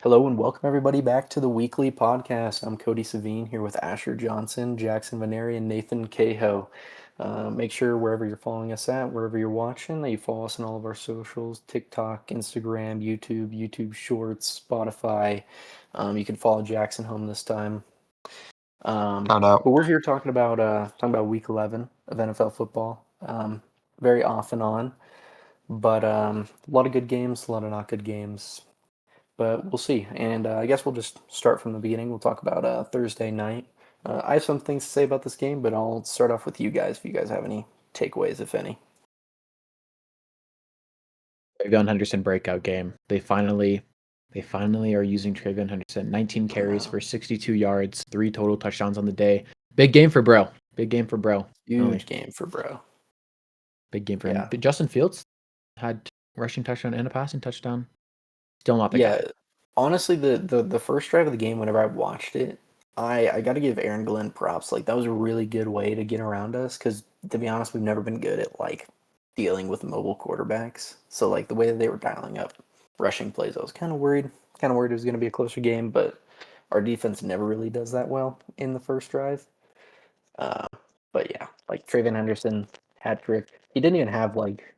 Hello and welcome everybody back to the weekly podcast. I'm Cody Savine here with Asher Johnson, Jackson Vaneri, and Nathan Cahoe. Make sure wherever you're following us at, wherever you're watching, that you follow us on all of our socials: TikTok, Instagram, YouTube Shorts, Spotify. You can follow Jackson home this time. Found out. But we're here talking about Week 11 of NFL football. Very off and on, but a lot of good games, a lot of not good games, but we'll see. And I guess we'll just start from the beginning. We'll talk about Thursday night. I have some things to say about this game, but I'll start off with you guys if you guys have any takeaways, if any. Travion Henderson breakout game. They finally are using Travion Henderson. 19 carries for 62 yards, 3 total touchdowns on the day. Big game for Bro. Big game for Bro. Huge game for Bro. Big game for him. Yeah. But Justin Fields had rushing touchdown and a passing touchdown. Still not the Yeah, guy. honestly, the first drive of the game, whenever I watched it, I got to give Aaron Glenn props. Like that was a really good way to get around us because to be honest, we've never been good at like dealing with mobile quarterbacks. So like the way that they were dialing up rushing plays, I was kind of worried it was going to be a closer game, but our defense never really does that well in the first drive. Uh, but yeah, like Travion Henderson hat trick. He didn't even have like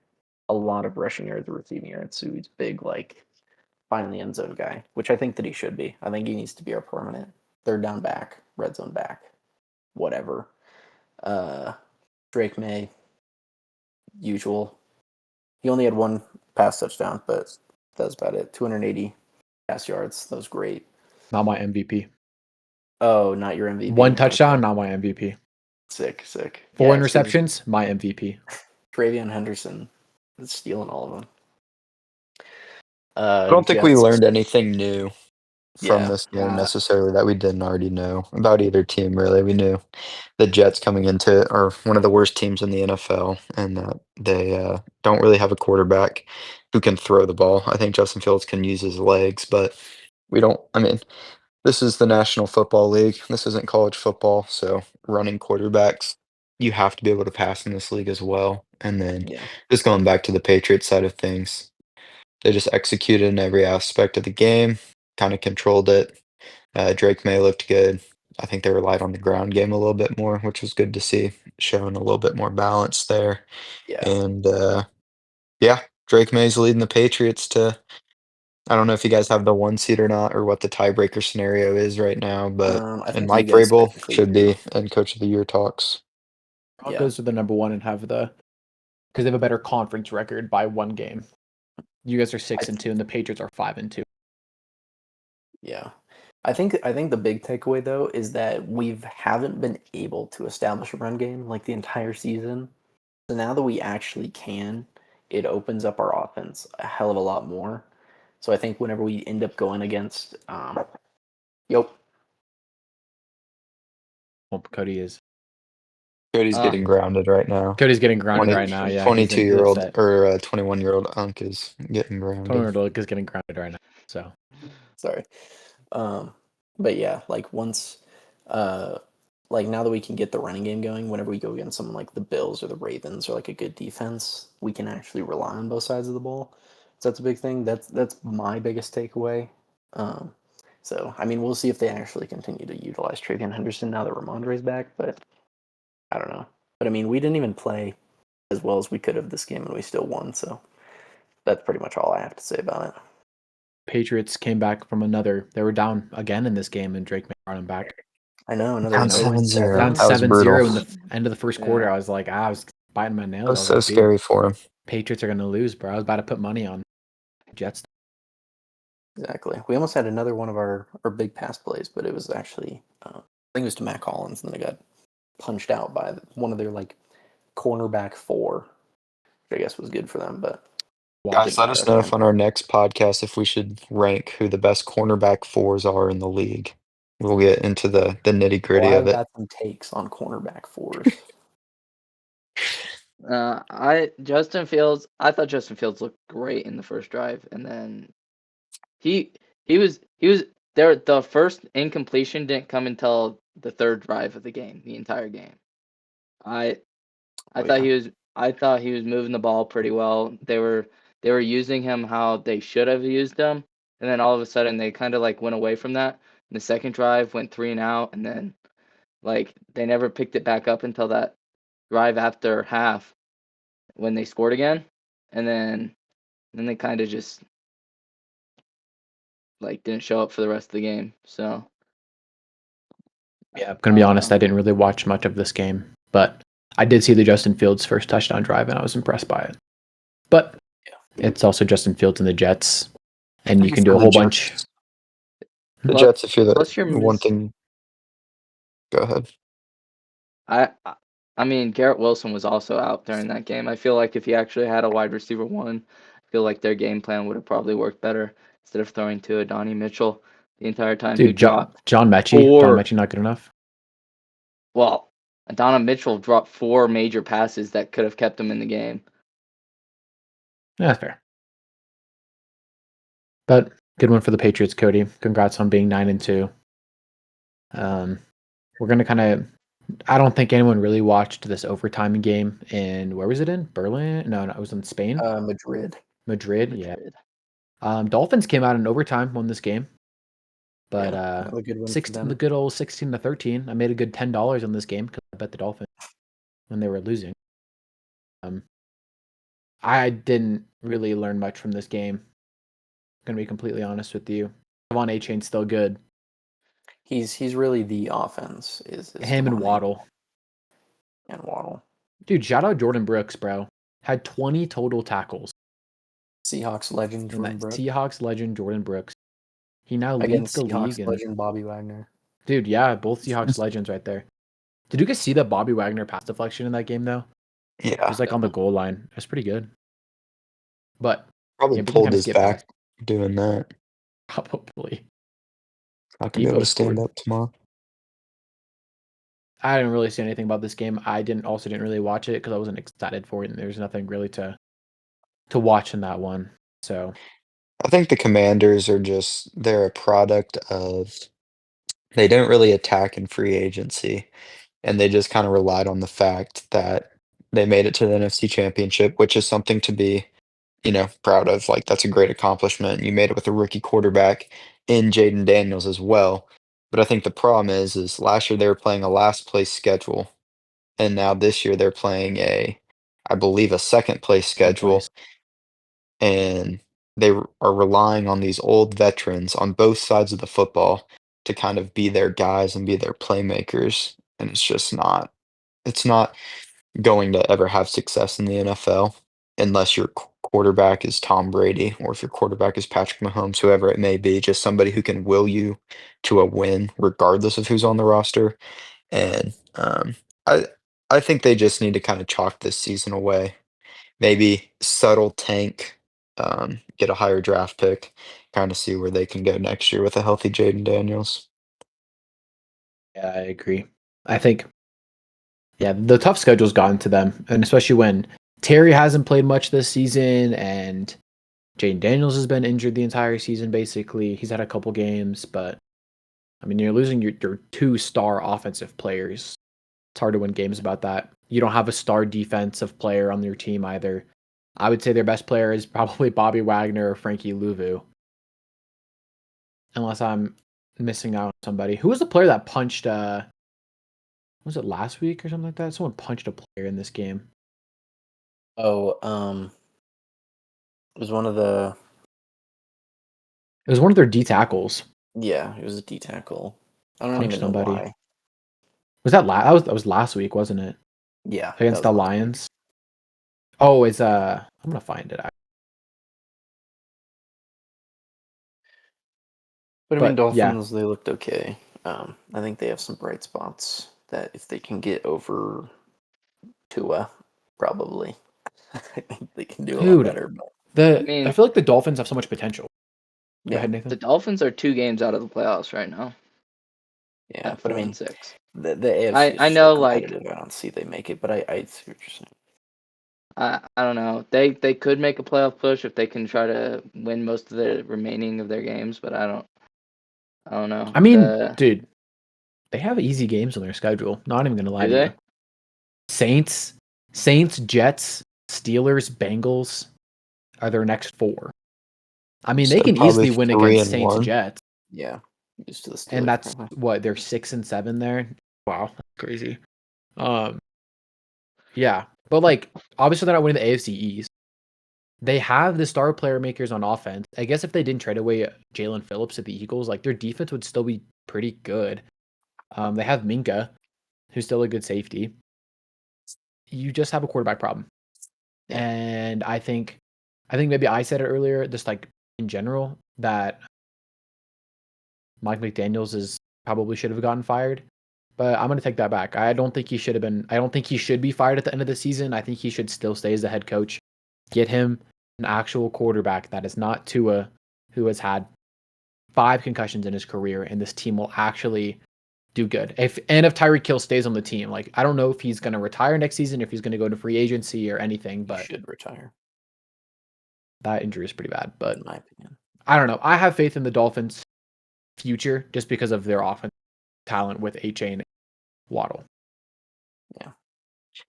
a lot of rushing yards or receiving yards, so he's big like find the end zone guy, which I think that he should be. I think he needs to be our permanent third down back, red zone back, whatever. Uh, Drake May, usual. He only had one pass touchdown, but that's about it. 280 pass yards. That was great. Not my MVP. Oh, not your MVP. One touchdown, not my MVP. Sick. 4 Yeah, interceptions, my MVP. Travion Henderson is stealing all of them. I don't think we Jets. learned anything new from Yeah. this game necessarily that we didn't already know about either team, really. We knew the Jets coming into it are one of the worst teams in the NFL and that they don't really have a quarterback who can throw the ball. I think Justin Fields can use his legs, but we don't. I mean, this is the National Football League. This isn't college football, so running quarterbacks, you have to be able to pass in this league as well. And then Yeah. just going back to the Patriots side of things. They just executed in every aspect of the game, kind of controlled it. Drake May looked good. I think they relied on the ground game a little bit more, which was good to see, showing a little bit more balance there. Yeah. And yeah, Drake May's leading the Patriots to. I don't know if you guys have the one seed or not, or what the tiebreaker scenario is right now, but I and think you Mike guys Vrabel technically should do. be in Coach of the Year talks. Yeah. Broncos are the number one and have because they have a better conference record by one game. You guys are 6-2, and the Patriots are 5-2. Yeah. I think the big takeaway though is that we haven't been able to establish a run game like the entire season. So now that we actually can, it opens up our offense a hell of a lot more. So I think whenever we end up going against yep. Well, Cody's Getting grounded right now. getting grounded right now. Yeah, 22-year-old upset. or 21-year-old Unk is getting grounded. 21-year-old is getting grounded right now. So Sorry. But yeah, like once like now that we can get the running game going, whenever we go against someone like the Bills or the Ravens or like a good defense, we can actually rely on both sides of the ball. So that's a big thing. That's my biggest takeaway. Um, so I mean, we'll see if they actually continue to utilize Travion Henderson now that Ramondre's back. But I don't know. But I mean, we didn't even play as well as we could have this game, and we still won. So that's pretty much all I have to say about it. Patriots came back from they were down again in this game, and Drake brought them back. I know another Down 7-0. Down That was 7-0 brutal. in the end of the first quarter. I was like, I was biting my nails. That was so scary for him. Patriots are going to lose, bro. I was about to put money on Jets. Exactly. We almost had another one of our big pass plays, but it was actually, I think it was to Matt Collins, and then it got punched out by one of their like cornerback four, which I guess was good for them. But Guys, let us know if on our next podcast if we should rank who the best cornerback fours are in the league. We'll get into the nitty gritty of I've it. got some takes on cornerback fours. I thought Justin Fields looked great in the first drive, and then he was there. The first incompletion didn't come until the third drive of the game, the entire game. I thought he was moving the ball pretty well. They were using him how they should have used him. and then all of a sudden they kind of like went away from that. And the second drive went 3-and-out, and then like they never picked it back up until that drive after half when they scored again, and then they kind of just like didn't show up for the rest of the game. So Yeah, I'm gonna be honest. I didn't really watch much of this game, but I did see the Justin Fields first touchdown drive, and I was impressed by it. But it's also Justin Fields and the Jets, and you can do a whole bunch. The Plus- Jets, if you're plus you're the one miss- thing. Go ahead. I mean, Garrett Wilson was also out during that game. I feel like if he actually had a wide receiver one, I feel like their game plan would have probably worked better instead of throwing to Donnie Mitchell the entire time. Who Dude, John dropped Mechie. four- John Mechie not good enough. Well, Donovan Mitchell dropped 4 major passes that could have kept him in the game. Yeah, that's fair. But good one for the Patriots, Cody. Congrats on being 9-2. We're gonna kind of. I don't think anyone really watched this overtime game in where was it in? Berlin? No, it was in Spain. Madrid. Yeah. Dolphins came out in overtime, won this game. But Another good win for 16, them. the good old 16-13. I made a good $10 on this game because I bet the Dolphins when they were losing. I didn't really learn much from this game. Gonna be completely honest with you. Devon A-Chain's still good. He's really the offense. Is Him and Devon A. Waddle. And Waddle. Dude, shout out Jordan Brooks, bro. Had 20 total tackles. Seahawks legend Jordan Brooks. Seahawks legend Jordan Brooks. He now leads Against the Seahawks league. legend Bobby Wagner. Dude, yeah, both Seahawks legends right there. Did you guys see that Bobby Wagner pass deflection in that game though? It Yeah, was like on the goal line. That's pretty good. But probably yeah, we can pulled kinda his skip back past- doing that. Probably. Not gonna be able to stand up tomorrow. I didn't really see anything about this game. I didn't really watch it because I wasn't excited for it, and there's nothing really to watch in that one. So I think the Commanders are they're a product of they didn't really attack in free agency, and they just kind of relied on the fact that they made it to the NFC Championship, which is something to be, proud of. Like that's a great accomplishment. You made it with a rookie quarterback in Jaden Daniels as well. But I think the problem is last year they were playing a last place schedule, and now this year they're playing I believe a second place schedule, place. and are relying on these old veterans on both sides of the football to kind of be their guys and be their playmakers, and it's not going to ever have success in the NFL unless your quarterback is Tom Brady or if your quarterback is Patrick Mahomes, whoever it may be, just somebody who can will you to a win regardless of who's on the roster. And I I think they just need to kind of chalk this season away. Maybe subtle tank, get a higher draft pick, kind of see where they can go next year with a healthy Jaden Daniels. Yeah, I agree. I think, yeah, the tough schedule's gotten to them, and especially when Terry hasn't played much this season, and Jaden Daniels has been injured the entire season. Basically, he's had a couple games, but I mean, you're losing your 2-star offensive players. It's hard to win games about that. You don't have a star defensive player on your team either. I would say their best player is probably Bobby Wagner or Frankie Louvu. Unless I'm missing out on somebody. Who was the player that punched was it last week or something like that? Someone punched a player in this game. Oh, it was one of the It was one of their D tackles. Yeah, it was a D tackle. I don't Punched even know somebody. why. Was that that was last week, wasn't it? Yeah, Against that the was last week. Lions. Oh, it's I'm gonna find it. But I mean, But, yeah. Dolphins, they looked okay. I think they have some bright spots that if they can get over Tua, probably, I think they can do a lot Dude, better. But I feel like the Dolphins have so much potential. Go Yeah. ahead, Nathan. The Dolphins are 2 games out of the playoffs right now yeah, at but I 4 mean, and 6. the AFC is I so know, like- competitive. I don't see they make it, but I see what you're saying. I don't know. They could make a playoff push if they can try to win most of the remaining of their games, but I don't know. I mean, dude, they have easy games on their schedule. Not even gonna lie Do to they? you. Saints, Jets, Steelers, Bengals are their next 4. I mean, they So can probably easily win 3 against and Saints 1. Jets, Yeah, used to the Steelers. and that's probably. what they're 6-7 there. Wow, that's crazy. Yeah, but like obviously they're not winning the AFC East. They have the star player makers on offense. I guess if they didn't trade away Jalen Phillips at the Eagles, like their defense would still be pretty good. They have Minka, who's still a good safety. You just have a quarterback problem. Yeah. And I think maybe I said it earlier, just like in general, that Mike McDaniels is probably should have gotten fired. But I'm gonna take that back. I don't think he should have been. I don't think he should be fired at the end of the season. I think he should still stay as the head coach. Get him an actual quarterback that is not Tua, who has had 5 concussions in his career, and this team will actually do good. If Tyreek Hill stays on the team, like I don't know if he's gonna retire next season, if he's gonna go to free agency or anything, He but should retire, that injury is pretty bad. But in my opinion. I don't know. I have faith in the Dolphins' future just because of their offensive talent with HA and Waddle.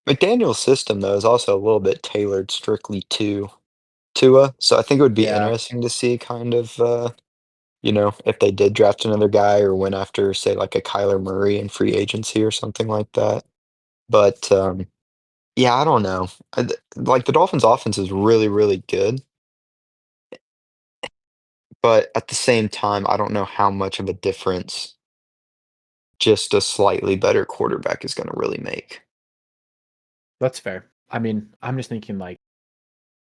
McDaniel's system, though, is also a little bit tailored strictly to Tua, so I think it would be Yeah. interesting to see kind of, if they did draft another guy or went after, say, like a Kyler Murray in free agency or something like that. But, yeah, I don't know. Like, the Dolphins' offense is really, really good, but at the same time, I don't know how much of a difference just a slightly better quarterback is gonna really make. That's fair. I mean, I'm just thinking like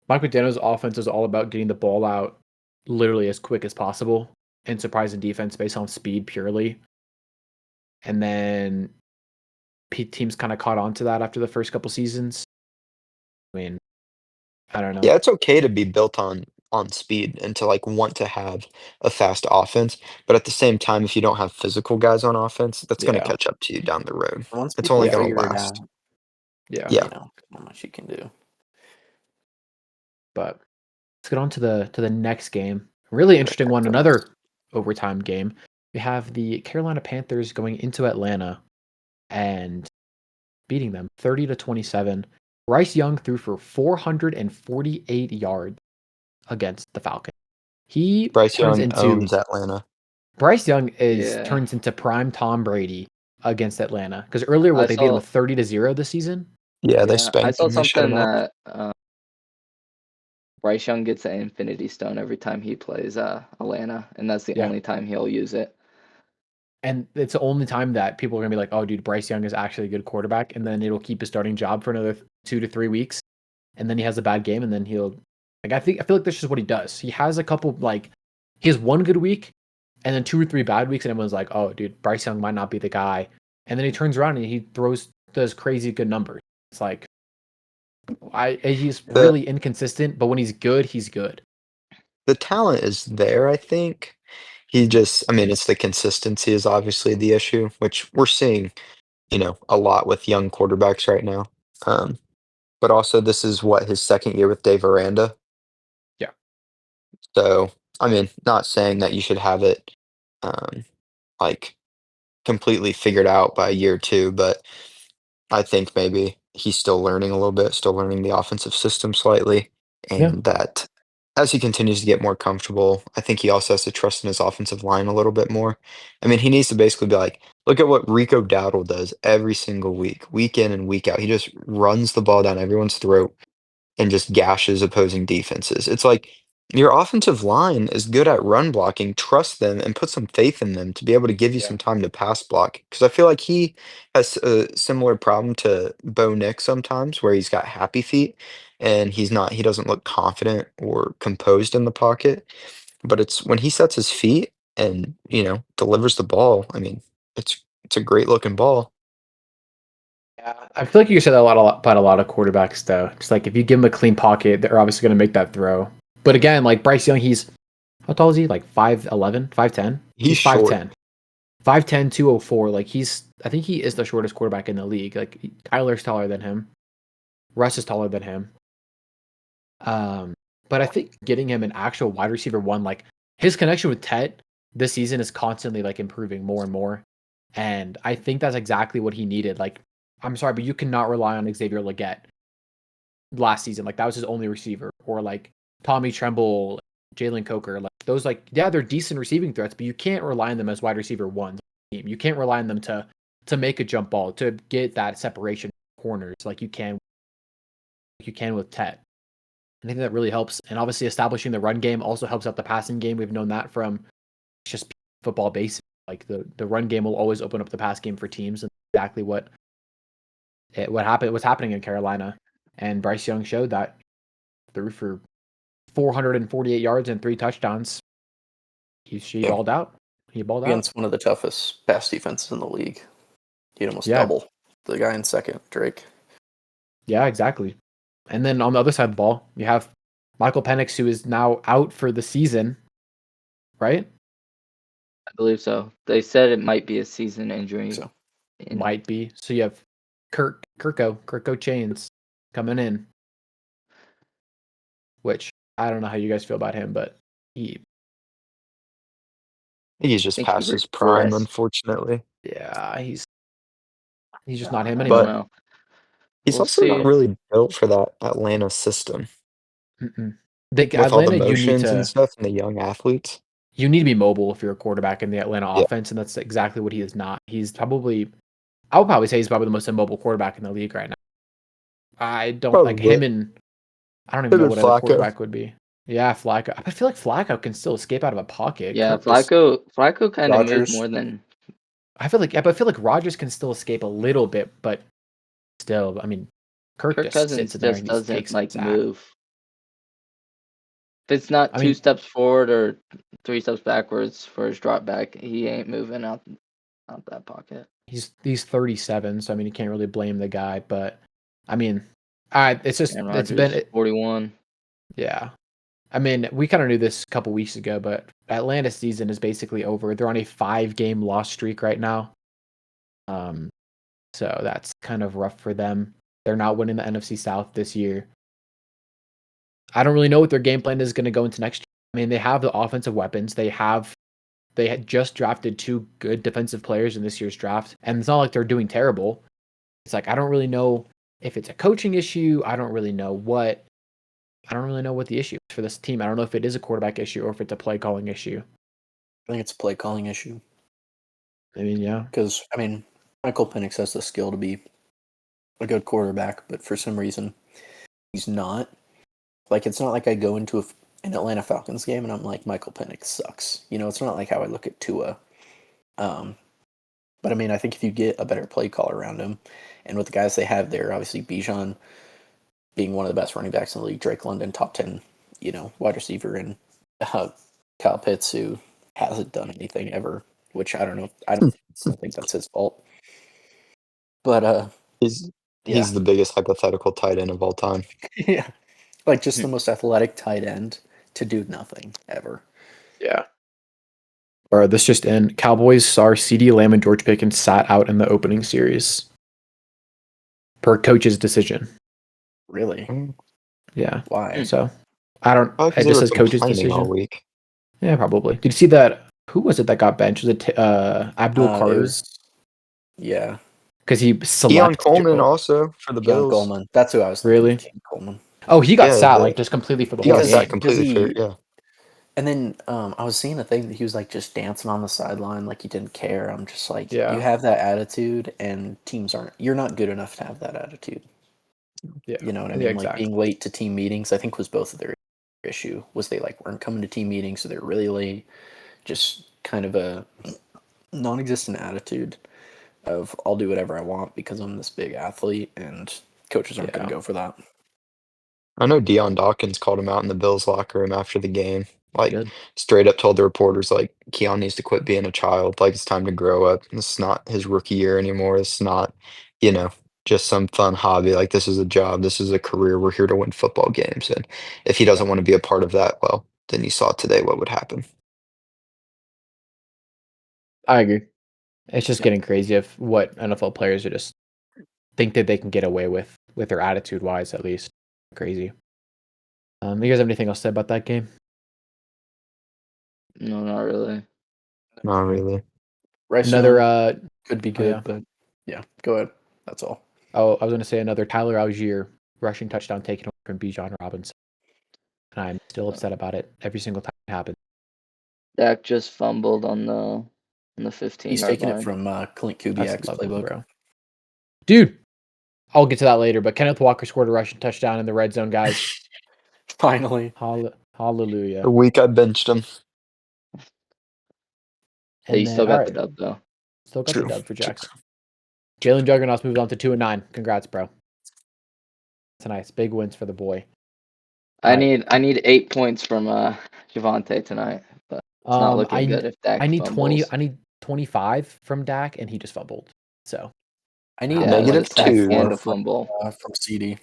Mike McDaniel's offense is all about getting the ball out literally as quick as possible and surprising defense based on speed purely. And then teams kind of caught on to that after the first couple seasons. I mean, I don't know. Yeah, it's okay to be built on speed and to, like, want to have a fast offense, but at the same time, if you don't have physical guys on offense, that's gonna Yeah. catch up to you down the road. Once It's people only gonna figure it last. out, Yeah. Yeah. not much you can do. But let's get on to the next game. Really interesting one, Broncos. another overtime game. We have the Carolina Panthers going into Atlanta and beating them 30-27. Bryce Young threw for 448 yards against the Falcons. He Bryce turns Young into owns Atlanta. Bryce Young Yeah. turns into prime Tom Brady against Atlanta because earlier I they beat him saw with 30-0 this season. Yeah, they I spanked saw him, they shut something him out. that Bryce Young gets an Infinity Stone every time he plays Atlanta, and that's the Yeah. only time he'll use it. And it's the only time that people are gonna be like, "Oh, dude, Bryce Young is actually a good quarterback," and then it'll keep his starting job for another 2 to 3 weeks, and then he has a bad game, and then he'll like I feel like that's just what he does. He has a couple he has one good week, and then 2 or 3 bad weeks, and everyone's like, "Oh, dude, Bryce Young might not be the guy," and then he turns around and he does crazy good numbers. It's like he's The really inconsistent, but when he's good, he's good. the talent is there, I think. I mean, it's the consistency is obviously the issue, which we're seeing, a lot with young quarterbacks right now. Um, but also this is what, his 2nd year with Dave Aranda? Yeah. So, I mean, not saying that you should have it, um, like, completely figured out by year 2, but I think maybe he's still learning a little bit, still learning the offensive system slightly, Yeah. and that as he continues to get more comfortable, I think he also has to trust in his offensive line a little bit more. I mean, he needs to basically be like, look at what Rico Dowdle does every single week in and week out. He just runs the ball down everyone's throat and just gashes opposing defenses. It's like your offensive line is good at run blocking. Trust them and put some faith in them to be able to give you Yeah. some time to pass block. Because I feel like he has a similar problem to Bo Nick sometimes, where he's got happy feet and he doesn't look confident or composed in the pocket. But it's when he sets his feet and delivers the ball. I mean, it's a great looking ball. Yeah, I feel like you said that about a lot of quarterbacks, though. Just like if you give them a clean pocket, they're obviously going to make that throw. But again, like Bryce Young, how tall is he? Like 5'11", 5'10"? He's He's short. 5'10". 5'10", 204. Like I think he is the shortest quarterback in the league. Like Tyler's taller than him. Russ is taller than him. But I think getting him an actual wide receiver one, like his connection with Tet this season is constantly like improving more and more. And I think that's exactly what he needed. Like, I'm sorry, but you cannot rely on Xavier Legette last season. Like that was his only receiver. Or like Tommy Tremble, Jalen Coker, like those, like they're decent receiving threats, but you can't rely on them as wide receiver ones. You can't rely on them to make a jump ball, to get that separation corners like you can with Tet. I think that really helps, and obviously establishing the run game also helps out the passing game. We've known that from just football basics. Like the run game will always open up the pass game for teams, and exactly what's happening in Carolina. And Bryce Young showed that, threw for 448 yards and 3 touchdowns. He balled out. He balled out against one of the toughest pass defenses in the league. He'd almost Yeah. double the guy in second, Drake. Yeah, exactly. And then on the other side of the ball, you have Michael Penix, who is now out for the season, right? I believe so. They said it might be a season injury. So Might be. So you have Kirko Chains coming in, which I don't know how you guys feel about him, but He's just think he past his prime, regressed. unfortunately. he's just not him I anymore. don't know. He's We'll also see. not really built for that Atlanta system Mm-mm. with all Atlanta, the you need motions and to stuff and the young athletes. you need to be mobile if you're a quarterback in the Atlanta Yeah. offense, and that's exactly what he is not. I would probably say he's probably the most immobile quarterback in the league right now. I don't like Probably. him, and I don't even Him know and what other Flacco. quarterback would be. Yeah, Flacco. I feel like Flacco can still escape out of a pocket. Yeah, Kirk is- Flacco kind of moved Rodgers. more than I feel like Rodgers can still escape a little bit, but still, I mean, Kirk Kirk just Cousins sits in there just and just doesn't takes like sacks. move. If it's not I 2 mean- steps forward or 3 steps backwards for his drop back, he ain't moving out that pocket. He's 37, so I mean, you can't really blame the guy. But I mean, it's just And it's Rodgers, been 41. yeah. I mean, we kind of knew this a couple weeks ago, but Atlanta's season is basically over. They're on a 5-game loss streak right now. So that's kind of rough for them. They're not winning the NFC South this year. I don't really know what their game plan is going to go into next year. I mean, they have the offensive weapons. They had just drafted 2 good defensive players in this year's draft, and it's not like they're doing terrible. It's like I don't really know if it's a coaching issue. I don't really know what the issue is for this team. I don't know if it is a quarterback issue or if it's a play calling issue. I think it's a play calling issue. I mean, yeah. Because, I mean, Michael Penix has the skill to be a good quarterback, but for some reason, he's not. Like, it's not like I go into an Atlanta Falcons game and I'm like, Michael Penix sucks. You know, it's not like how I look at Tua. But, I mean, I think if you get a better play caller around him, and with the guys they have there, obviously Bijan being one of the best running backs in the league, Drake London, top 10, wide receiver, and Kyle Pitts, who hasn't done anything ever, which I don't know. I don't think that's his fault. But He's yeah, the biggest hypothetical tight end of all time. yeah, like just the most athletic tight end to do nothing ever. Yeah. Or this just in: Cowboys saw CeeDee Lamb and George Pickens sat out in the opening series per coach's decision. Really? Yeah. Why? So I don't. Probably 'cause It they just were says coach's complaining all decision. week. Yeah, probably. Did you see that? Who was it that got benched? Was it Abdul It Carter? was, yeah, Because he Keon selected Coleman also for the Keon Bills. Coleman. That's who I was Really? thinking. Keon Coleman. Oh, he got Yeah, sat like just completely for the He whole got game. sat completely for yeah. And then I was seeing a thing that he was like just dancing on the sideline like he didn't care. I'm just like, Yeah. you have that attitude, and teams aren't. You're not good enough to have that attitude. Yeah. You know what I Yeah, mean? Like exactly. being late to team meetings, I think was both of their issue. Was they like weren't coming to team meetings, so they're really late. Just kind of a non-existent attitude of I'll do whatever I want because I'm this big athlete, and coaches aren't going Yeah. to go for that. I know Deion Dawkins called him out in the Bills locker room after the game. Like Good. straight up told the reporters like Keon needs to quit being a child. Like it's time to grow up. This is not his rookie year anymore. It's not, just some fun hobby. Like this is a job. This is a career. We're here to win football games. And if he doesn't want to be a part of that, well, then you saw today what would happen. I agree. It's just Yeah. getting crazy of what NFL players are just think that they can get away with their attitude wise, at least. Crazy. You guys have anything else to say about that game? No, not really. Not really. Bryce Another Young could be good, yeah. but yeah, go ahead. That's all. Oh, I was gonna say another Tyler Algier rushing touchdown taken away from Bijan Robinson. and I'm still upset about it every single time it happens. Dak just fumbled on the He's 15-yard taking line. it from Clint That's Kubiak's lovely, playbook. bro. Dude, I'll get to that later, but Kenneth Walker scored a rushing touchdown in the red zone, guys. Finally. Hallelujah. The week I benched him. Hey, you And still then, got all the right, dub though. still got True. the dub for Jackson. Jalen Juggernauts moved on to 2-9. Congrats, bro. That's nice. Big wins for the boy. I Right. need 8 points from Javante tonight, but it's not looking good if Dak I need fumbles. 20. I need 25 from Dak, and he just fumbled. So I need Yeah, Negative it's a sack 2. and a from fumble. CD. you So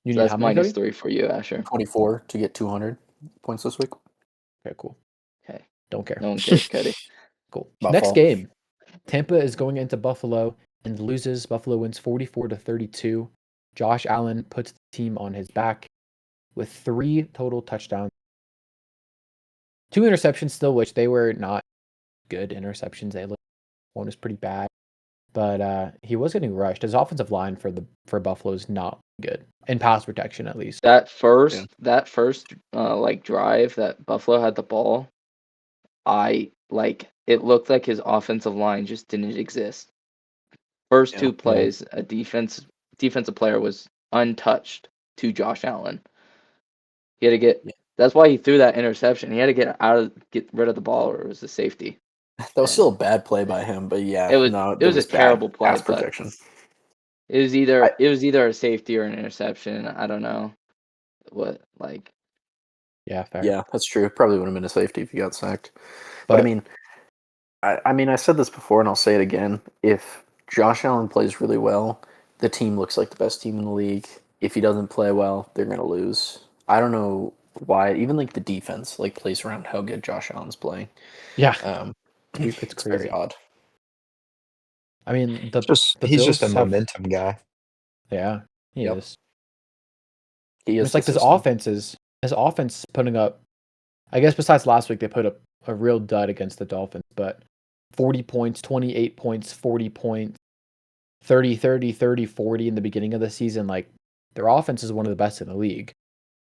need that's how many, Cody? -3 for you, Asher. 24 to get 200 points this week. Okay, cool. Okay. Don't care. No one cares, Cody. Cool. My Next fault. game, Tampa is going into Buffalo and loses. Buffalo wins 44-32. Josh Allen puts the team on his back with 3 total touchdowns. 2 interceptions still, which they were not good interceptions. One was pretty bad, but he was getting rushed. His offensive line for Buffalo is not good in pass protection, at least. That first like drive that Buffalo had the ball, it looked like his offensive line just didn't exist. First Yeah. 2 plays, a defensive player was untouched to Josh Allen. He had to get. That's why he threw that interception. He had to get rid of the ball, or it was a safety. That was still a bad play by him, but yeah, It was there a bad terrible play, pass but protection. it was either a safety or an interception. I don't know what like. Yeah, fair. Yeah, that's true. Probably would have been a safety if he got sacked. But But I mean, I said this before, and I'll say it again. If Josh Allen plays really well, the team looks like the best team in the league. If he doesn't play well, they're gonna lose. I don't know why. Even like the defense plays around how good Josh Allen's playing. yeah, It's it's very crazy. odd. I mean, the He's just a Bills have. momentum guy. Yeah, he Yep. is. He And is it's like the this system. offense is putting up. I guess besides last week, they put up a real dud against the Dolphins, but 40 points, 28 points, 40 points, 30, 30, 30, 40 in the beginning of the season. Like, their offense is one of the best in the league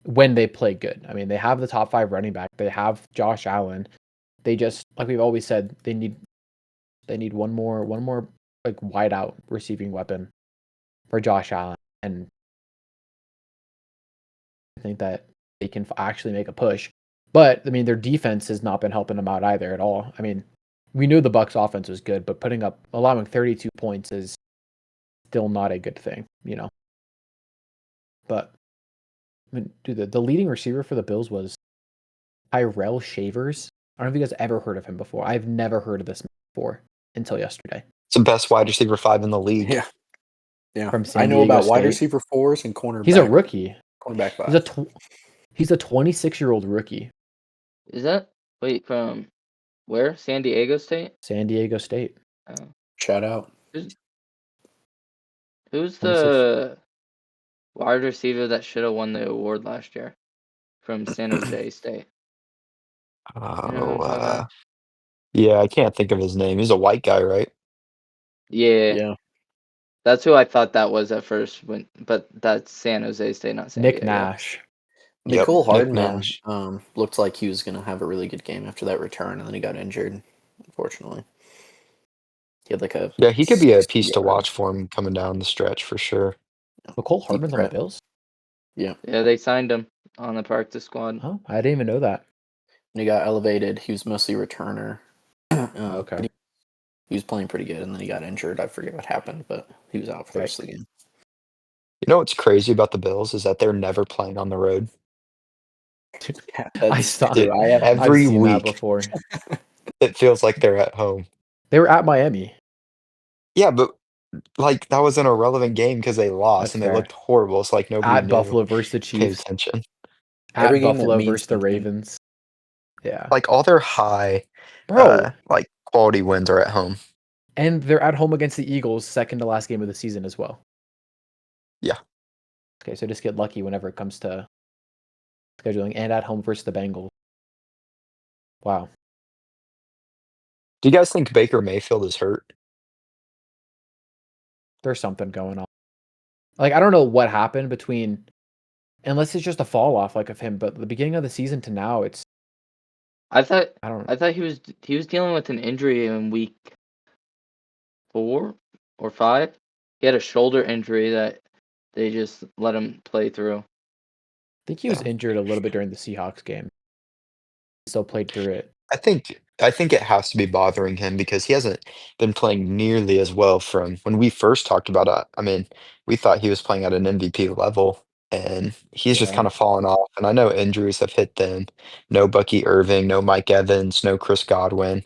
when they play good. I mean, they have the top 5 running back. They have Josh Allen. They just, like we've always said, they need one more like wide out receiving weapon for Josh Allen, and I think that they can actually make a push. But I mean, their defense has not been helping them out either at all. I mean, we knew the Bucs offense was good, but allowing 32 points is still not a good thing, you know. But I mean, dude, the leading receiver for the Bills was Tyrell Shavers. I don't know if you guys ever heard of him before. I've never heard of this before until yesterday. It's the best wide receiver 5 in the league. Yeah. From San I know Diego about wide State. receiver 4s and cornerback. He's a rookie. Cornerback 5. He's a 26-year-old rookie. Is that from where? San Diego State? San Diego State. Oh. Shout out. Who's the wide receiver that should have won the award last year from San Jose State? Yeah, I can't think of his name. He's a white guy, right? Yeah. That's who I thought that was at first, but that's San Jose State, not San Nick Diego. Nash. Yep, Nicole Nick Hardman Nash. looked like he was going to have a really good game after that return, and then he got injured, unfortunately. He had Yeah, he could be a piece to 60-yard watch for him coming down the stretch for sure. Nicole Hardman's on the threat. Bills? Yeah. Yeah, they signed him on the practice squad. Oh, I didn't even know that. And he got elevated. He was mostly a returner. Okay. But he was playing pretty good, and then he got injured. I forget what happened, but he was out for the rest of the game. You know what's crazy about the Bills is that they're never playing on the road. Yeah, I saw Dude, I've every seen that week before. it feels like they're at home. They were at Miami. Yeah, but like that was an irrelevant game because they lost That's and fair. they looked horrible. It's like nobody At knew. Buffalo versus the Pay Chiefs. attention. At Every game that Buffalo means versus the something. Ravens. Yeah. Like all their high, Bro. like quality wins are at home. And they're at home against the Eagles, second to last game of the season as well. Yeah. Okay, so just get lucky whenever it comes to scheduling, and at home versus the Bengals. Wow. Do you guys think Baker Mayfield is hurt? There's something going on. Like, I don't know what happened between unless it's just a fall off like of him. But the beginning of the season to now, it's I thought I don't. I thought he was dealing with an injury in week 4 or 5. He had a shoulder injury that they just let him play through. think he was Yeah. injured a little bit during the Seahawks game. He still played through it. I think it has to be bothering him because he hasn't been playing nearly as well from when we first talked about it. I mean, we thought he was playing at an MVP level, and he's just Yeah. kind of fallen off. And I know injuries have hit them. No Bucky Irving, no Mike Evans, no Chris Godwin,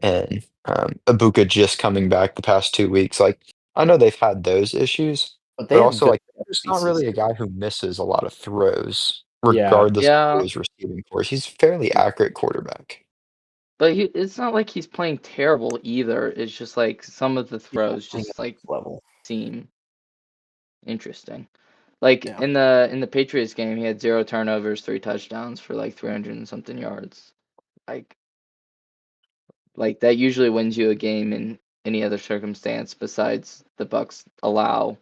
and Ibuka just coming back the past 2 weeks. Like I know they've had those issues, But but they have also good like there's not pieces. really a guy who misses a lot of throws, Yeah. regardless of who Yeah, he's receiving for. He's a fairly accurate quarterback. but it's not like he's playing terrible either. It's just like some of the He's not throws playing just at like this level. seem interesting. Like Yeah. in the Patriots game, he had 0 turnovers, 3 touchdowns for like 300 and something yards. Like that usually wins you a game in any other circumstance besides the Bucks allow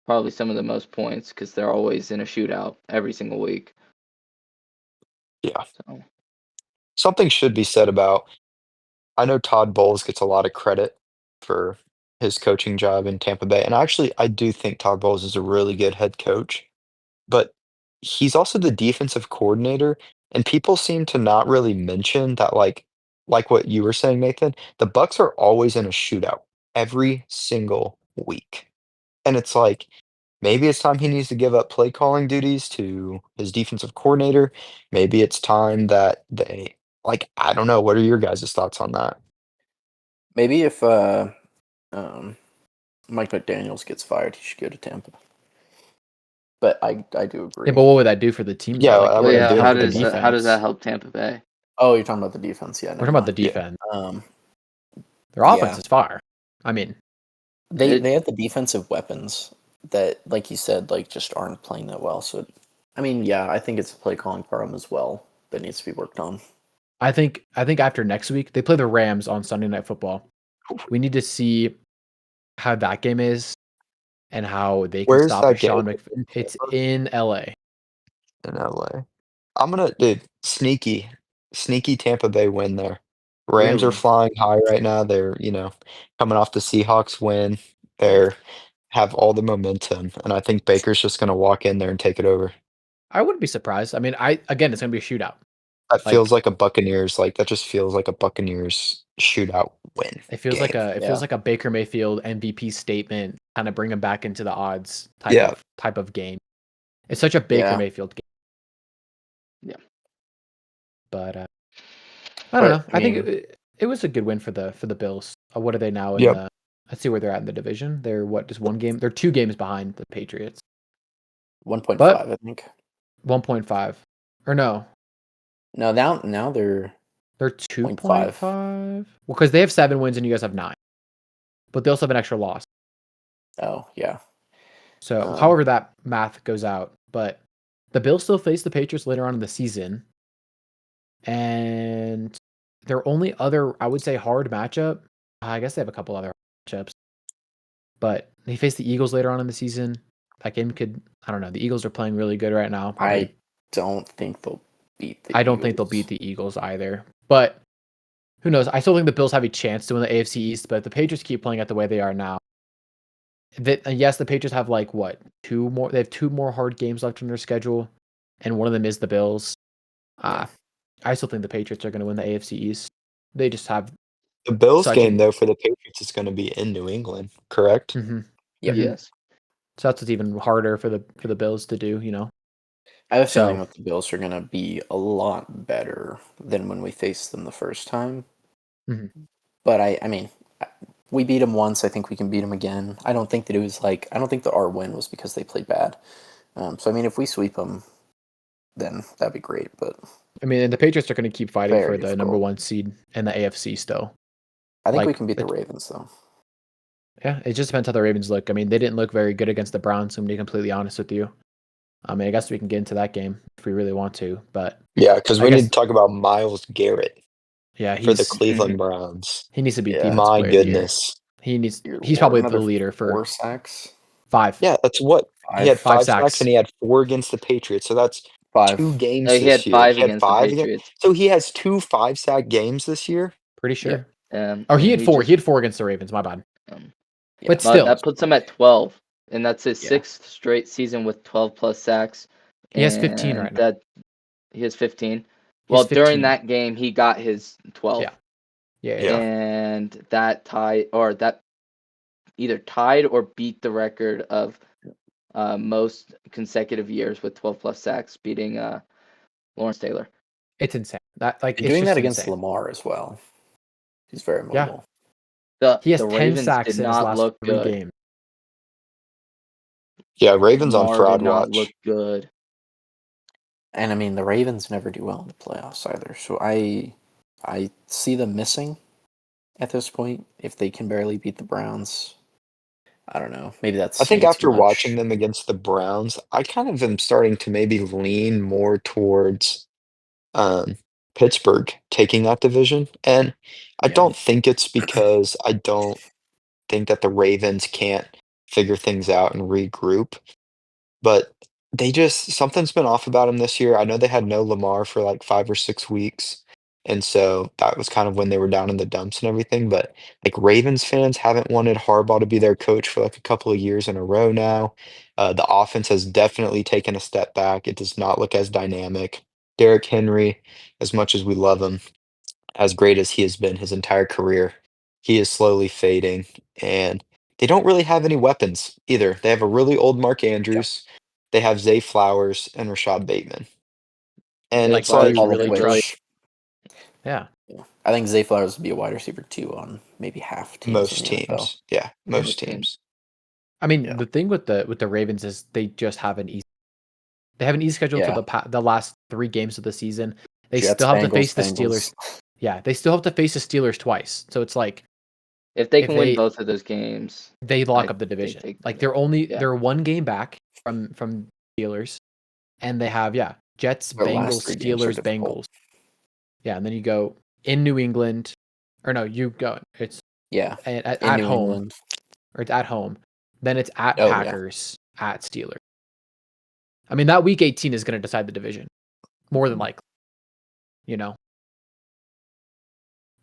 probably some of the most points because they're always in a shootout every single week. Yeah. So Something should be said about I know Todd Bowles gets a lot of credit for his coaching job in Tampa Bay, and actually, I do think Todd Bowles is a really good head coach, but he's also the defensive coordinator, and people seem to not really mention that, like what you were saying, Nathan, the Bucks are always in a shootout every single week, and it's like, maybe it's time he needs to give up play calling duties to his defensive coordinator. Maybe it's time that they I don't know. What are your guys' thoughts on that? Maybe if um, Mike McDaniels gets fired, he should go to Tampa. But I do agree. Yeah, but what would that do for the team? Yeah, though? Like, I what wouldn't would do it do how for the anything with does that. that defense? help Tampa Bay? Oh, you're talking about the defense? Yeah, We're never talking about the mind. Yeah. defense. Their Yeah. offense is fire. I mean, They have the defensive weapons that, like you said, like just aren't playing that well. So, I mean, yeah, I think it's a play calling problem as well that needs to be worked on. I think after next week they play the Rams on Sunday Night Football. We need to see how that game is and how they can Where's stop that a game? Sean Is it McVay. in It's Tampa? in LA. In LA. I'm gonna dude, sneaky Tampa Bay win there. Rams are Really? flying high right now. They're, coming off the Seahawks win. They're have all the momentum, and I think Baker's just gonna walk in there and take it over. I wouldn't be surprised. I mean, again, it's gonna be a shootout. That Like feels like a Buccaneers, that just feels like a Buccaneers shootout win it feels game. like a Yeah. Baker Mayfield MVP statement, kind of bring him back into the odds Yeah. type of game. It's such a Baker Yeah. Mayfield game. Yeah. But I But, don't know. I I think mean- it was a good win for the Bills. What are they now in Yep. the? Let's see where they're at in the division. They're just one game. They're 2 games behind the Patriots. 1.5, But- I think. 1.5 or no? No, now they're They're 2.5. Well, because they have 7 wins and you guys have 9, but they also have an extra loss. oh yeah. So, however that math goes out, but the Bills still face the Patriots later on in the season, and their only other, I would say, hard matchup. I guess they have a couple other matchups, but they face the Eagles later on in the season. That game could, I don't know. The Eagles are playing really good right now. Probably, I don't think they'll beat the I don't think they'll beat the Eagles either, but who knows? I still think the Bills have a chance to win the AFC East, but if the Patriots keep playing at the way they are now, yes, the Patriots have like what 2 more? They have 2 more hard games left on their schedule, and one of them is the Bills. Yeah. I still think the Patriots are going to win the AFC East. They just have The Bills such game, a- though, for the Patriots is gonna be in New England, correct? Mhm. Yep. Yes. So that's what's even harder for the Bills to do. I have a feeling So- that the Bills are gonna be a lot better than when we faced them the first time. Mhm. But I mean, we beat them once. I think we can beat them again. I don't think that it was like I don't think our win was because they played bad. So I mean, if we sweep them, then that'd be great. But I mean, and the Patriots are going to keep fighting Very for the number difficult. 1 seed in the AFC still. I think we Like, can beat the it- Ravens though. Yeah, it just depends how the Ravens look. I mean, they didn't look very good against the Browns, I'm to be completely honest with you. I mean, I guess we can get into that game if we really want to, but Yeah, because I we need guess- to talk about Myles Garrett yeah, for the he's Cleveland Browns. he needs to be Yeah. defensive My player of the year. goodness. He's probably the Another leader for 4 sacks. 5. Yeah, that's what He had 5 sacks sacks. and he had 4 against the Patriots, so that's 5. 2 games No, he had this year. 5 He had against the 5 again Patriots. so he has 2 5-sack games this year? Pretty sure. Or He had 4. He had 4 against the Ravens. My bad. Yeah. But still, that puts him at 12, and that's his Yeah. 6th straight season with 12 plus sacks. he has 15 right now. He has 15. He Well, has during 15. that game, he got his 12. Yeah. And that either tied or beat the record of most consecutive years with 12 plus sacks, beating Lawrence Taylor. It's insane. That like And it's doing just that against insane. Lamar as well. He's very Yeah. mobile. He has The 10 Ravens sacks did in his not last look 3 good. games. Yeah, Ravens on Lamar fraud did not watch. look good. And I mean, the Ravens never do well in the playoffs either. So I see them missing at this point if they can barely beat the Browns. I don't know. Maybe that's I think saying too after much. watching them against the Browns, I kind of am starting to maybe lean more towards Pittsburgh taking that division. And I Yeah. don't think it's because I don't think that the Ravens can't figure things out and regroup, but something's been off about them this year. I know they had no Lamar for like 5 or 6 weeks, and so that was kind of when they were down in the dumps and everything, but, like, Ravens fans haven't wanted Harbaugh to be their coach for, like, a couple of years in a row now. The offense has definitely taken a step back. It does not look as dynamic. Derrick Henry, as much as we love him, as great as he has been his entire career, he is slowly fading, and they don't really have any weapons either. They have a really old Mark Andrews, they have Zay Flowers and Rashad Bateman. And Zay it's Flowers like all really of trust. which, Yeah. I think Zay Flowers would be a wide receiver 2 on maybe half teams in most the NFL. teams. Yeah, most Most teams. teams. I mean, Yeah. the thing with the Ravens is they just have an easy schedule Yeah. for the last 3 games of the season. They Jets, still have to Bengals, face the Bengals. Steelers. Yeah, they still have to face the Steelers twice. So it's like If they If can win they- both of those games, they lock I up the division. take Like them. they're 1 game back from Steelers, and they have Jets, Their last Bengals, 3 games are Steelers, difficult. Bengals. Yeah, and then you go in New England, or no, you go it's Yeah. at In New home, England. or it's at home. Then it's at Oh, yeah. Packers, at Steelers. I mean, that week 18 is going to decide the division, more than likely. You know.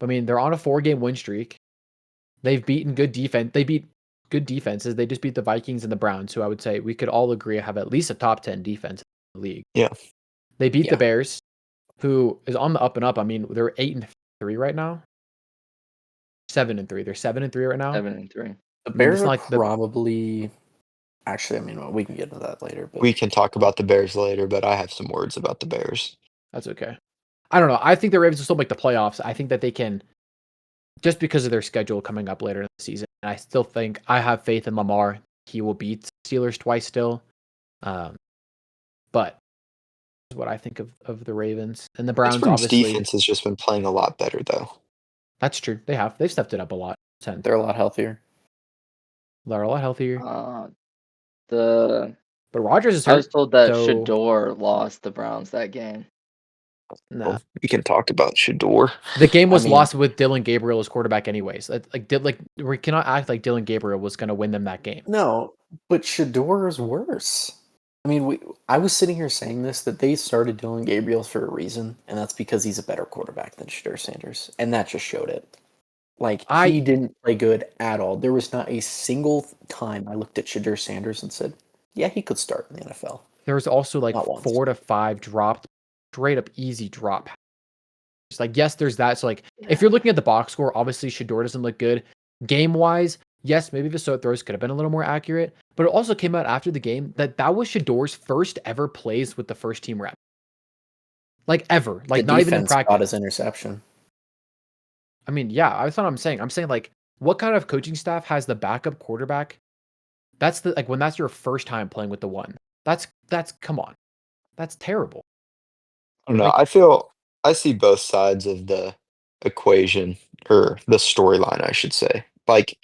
I mean, they're on a 4-game win streak. They've beaten good defense. They beat good defenses. They just beat the Vikings and the Browns, who I would say we could all agree have at least a top 10 defense in the league. Yeah. They beat Yeah. the Bears, who is on the up and up. I mean, they're 8-3 right now. 7-3. They're 7-3 right now. 7-3. The I mean, Bears it's are not like probably. Actually, I mean, we can get into that later. But We can talk about the Bears later, but I have some words about the Bears. That's okay. I don't know. I think the Ravens will still make the playoffs. I think that they can, just because of their schedule coming up later in the season. And I still think I have faith in Lamar. He will beat Steelers twice still. But that's what I think of the Ravens. And the Browns, Pittsburgh's obviously. defense has just been playing a lot better, though. That's true. They've stepped it up a lot. they're a lot healthier. They're a lot healthier. But Rodgers is I hurt. was told that so- Shador lost the Browns that game. Nah. Well, we can talk about Shador. The game was I mean- lost with Dylan Gabriel as quarterback anyways. We cannot act like Dylan Gabriel was going to win them that game. No, but Shador is worse. I mean, I was sitting here saying this, that they started Dylan Gabriel for a reason, and that's because he's a better quarterback than Shador Sanders, and that just showed it. Like, he didn't play good at all. There was not a single time I looked at Shador Sanders and said, yeah, he could start in the NFL. There was also like Not once. 4 to 5 dropped, straight up easy drop. It's like, yes, there's that. So like, if you're looking at the box score, obviously Shador doesn't look good. Game wise, yes, maybe the throws could have been a little more accurate, but it also came out after the game that was Shador's first ever plays with the first team rep. Like ever. Like The not even in defense got practice. his interception. I mean, yeah, that's what I'm saying. I'm saying like, what kind of coaching staff has the backup quarterback? That's when that's your first time playing with the one. That's come on. That's terrible. I don't know. Like- I see both sides of the equation, or the storyline, I should say. Like,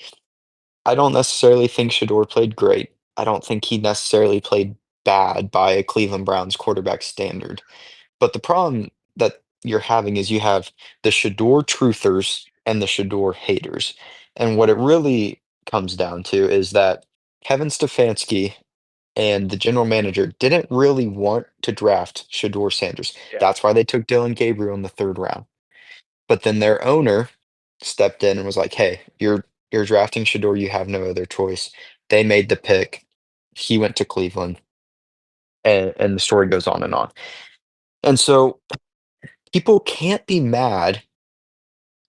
I don't necessarily think Shador played great. I don't think he necessarily played bad by a Cleveland Browns quarterback standard. But the problem that you're having is you have the Shador truthers and the Shador haters. And what it really comes down to is that Kevin Stefanski and the general manager didn't really want to draft Shador Sanders. Yeah. That's why they took Dylan Gabriel in the 3rd round. But then their owner stepped in and was like, "Hey, you're drafting Shador. You have no other choice." They made the pick. He went to Cleveland, and the story goes on and on. And so people can't be mad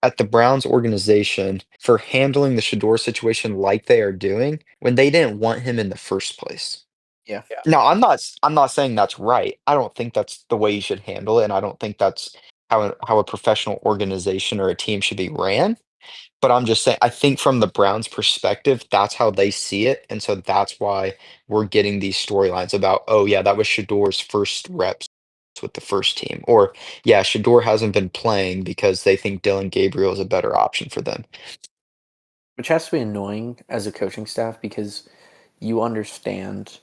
at the Browns organization for handling the Shador situation like they are doing when they didn't want him in the first place. Yeah. Now, I'm not saying that's right. I don't think that's the way you should handle it, and I don't think that's how a professional organization or a team should be ran. But I'm just saying, I think from the Browns' perspective, that's how they see it, and so that's why we're getting these storylines about, oh yeah, that was Shador's first reps with the first team, or yeah, Shador hasn't been playing because they think Dylan Gabriel is a better option for them. Which has to be annoying as a coaching staff because you understand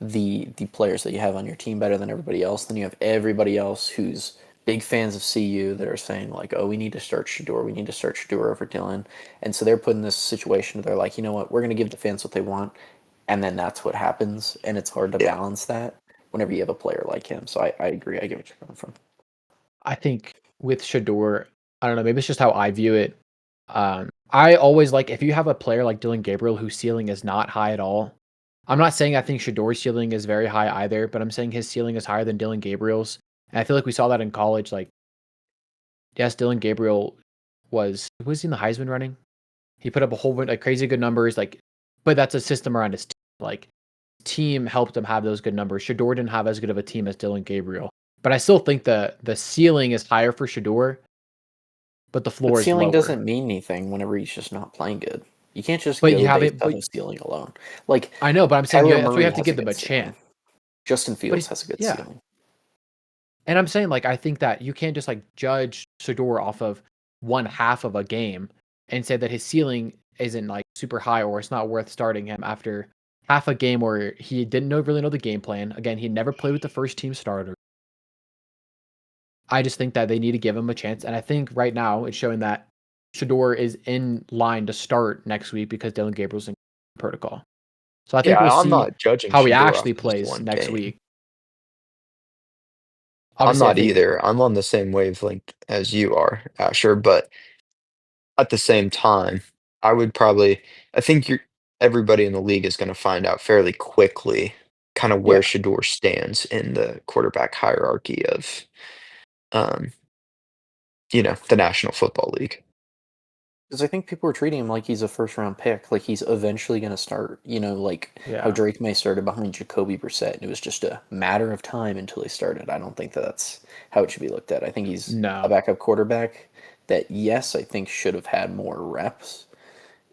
the players that you have on your team better than everybody else. Then you have everybody else who's big fans of CU that are saying like, "Oh, we need to start Shador. We need to start Shador over Dylan." And so they're put in this situation. They're like, you know what? We're going to give the fans what they want, and then that's what happens. And it's hard to Yeah. balance that whenever you have a player like him. So I agree. I get what you're coming from. I think with Shador, I don't know, maybe it's just how I view it. I always like if you have a player like Dylan Gabriel whose ceiling is not high at all. I'm not saying I think Shador's ceiling is very high either, but I'm saying his ceiling is higher than Dylan Gabriel's. And I feel like we saw that in college. Like, yes, Dylan Gabriel was he in the Heisman running? He put up a whole bunch like crazy good numbers, like, but that's a system around his team. Like, team helped him have those good numbers. Shador didn't have as good of a team as Dylan Gabriel, but I still think the ceiling is higher for Shador, but the floor But is ceiling lower. doesn't mean anything whenever he's just not playing good. You can't just But go you have based it. off But of ceiling alone. Like I know, but I'm saying Kyler that's why you Murray have to has a give them good a ceiling. chance. Justin But Fields has a good yeah, ceiling. and I'm saying like I think that you can't just like judge Shador off of one half of a game and say that his ceiling isn't like super high or it's not worth starting him after half a game where he didn't really know the game plan. Again, he never played with the first team starter. I just think that they need to give him a chance, and I think right now it's showing that Shador is in line to start next week because Dylan Gabriel's in protocol. So I think Yeah, we'll I'm see not judging how he Shador off actually just plays one next game. week. I'm Obviously, I not think either. I'm on the same wavelength as you are, Asher, but at the same time, I think everybody in the league is going to find out fairly quickly kind of where yeah, Shador stands in the quarterback hierarchy of, um, the National Football League. Because I think people are treating him like he's a first round pick, like he's eventually going to start. Like how yeah. Drake May started behind Jacoby Brissett, and it was just a matter of time until he started. I don't think that's how it should be looked at. I think he's a No, backup quarterback that, yes, I think should have had more reps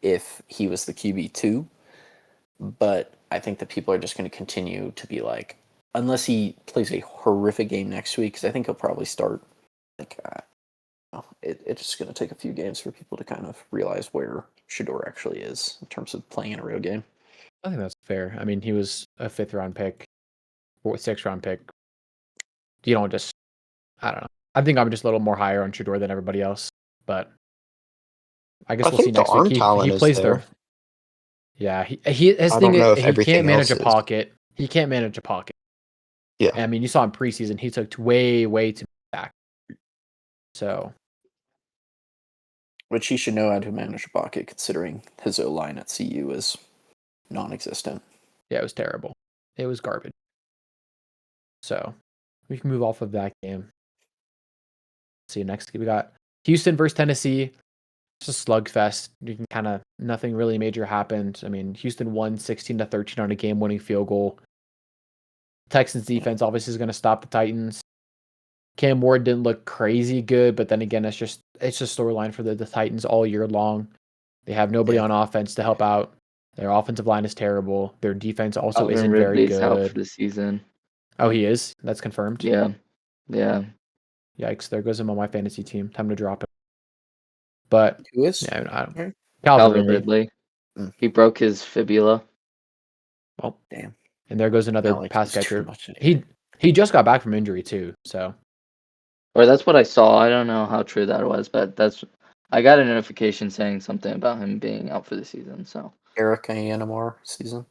if he was the QB2, but I think that people are just going to continue to be like, unless he plays a horrific game next week, because I think he'll probably start like it's just going to take a few games for people to kind of realize where Shador actually is in terms of playing in a real game. I think that's fair. I mean, he was a 5th-round pick or 6th-round pick. You don't just, I don't know. I think I'm just a little more higher on Shador than everybody else, but I guess I we'll see think the next week. arm He talent is plays there. there. Yeah, his I thing don't know is if he can't everything manage else a is. pocket. He can't manage a pocket. Yeah. I mean, you saw in preseason he took way too back. So Which he should know how to manage a pocket, considering his O line at CU is non-existent. yeah, it was terrible. It was garbage. So we can move off of that game. See you next. We got Houston versus Tennessee. It's a slugfest. You can kind of nothing really major happened. I mean, Houston won 16-13 on a game-winning field goal. Texans defense obviously is going to stop the Titans. Cam Ward didn't look crazy good, but then again, it's just storyline for the Titans all year long. They have nobody on offense to help out. Their offensive line is terrible. Their defense also Calvin isn't very Ridley's out for good. the season. Oh, he is? That's confirmed? Yeah. Yikes, there goes him on my fantasy team. Time to drop it. But, Who is? yeah, I don't, Okay. Calvin Calvin Ridley. Ridley. He broke his fibula. Well, Damn. and there goes another Not like pass he's too catcher. much anyway. He just got back from injury too, so Or that's what I saw. I don't know how true that was, but I got a notification saying something about him being out for the season. So Eric Anamar season.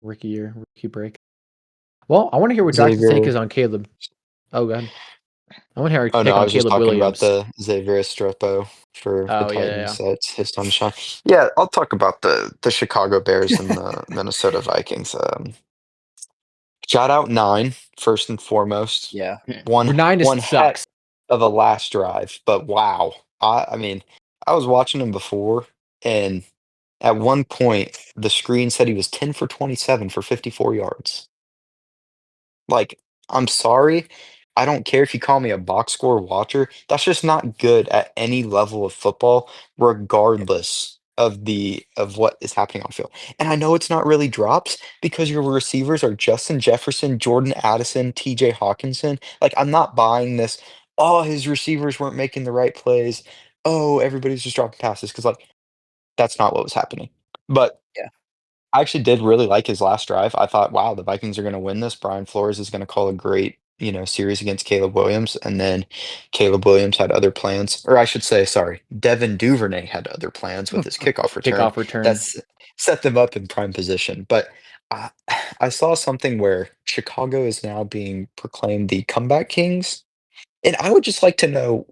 rookie year, rookie break. Well, I want to hear what Jackson's take Xavier. is on Caleb. Oh, go ahead. I want to hear your Oh no, take I on was just Caleb talking about Williams. the Xavier Estrepo for the Oh, Titans. yeah. That's his time to shine. Yeah, I'll talk about the Chicago Bears and the Minnesota Vikings. Shout out 9 first and foremost. Yeah. We're 9 One heck sucks. of a last drive, but wow. I mean, I was watching him before, and at one point the screen said he was 10 for 27 for 54 yards. Like, I'm sorry. I don't care if you call me a box score watcher. That's just not good at any level of football, regardless of what is happening on field. And I know it's not really drops because your receivers are Justin Jefferson, Jordan Addison, TJ Hawkinson. Like, I'm not buying this. Oh, his receivers weren't making the right plays. Oh, everybody's just dropping passes because like that's not what was happening. But Yeah. I actually did really like his last drive. I thought, wow, the Vikings are going to win this. Brian Flores is going to call a great, series against Caleb Williams. And then Caleb Williams had other plans, or I should say, sorry, Devin Duvernay had other plans with his kickoff return. Kickoff return. That's set them up in prime position. But I, I saw something where Chicago is now being proclaimed the comeback kings. And I would just like to know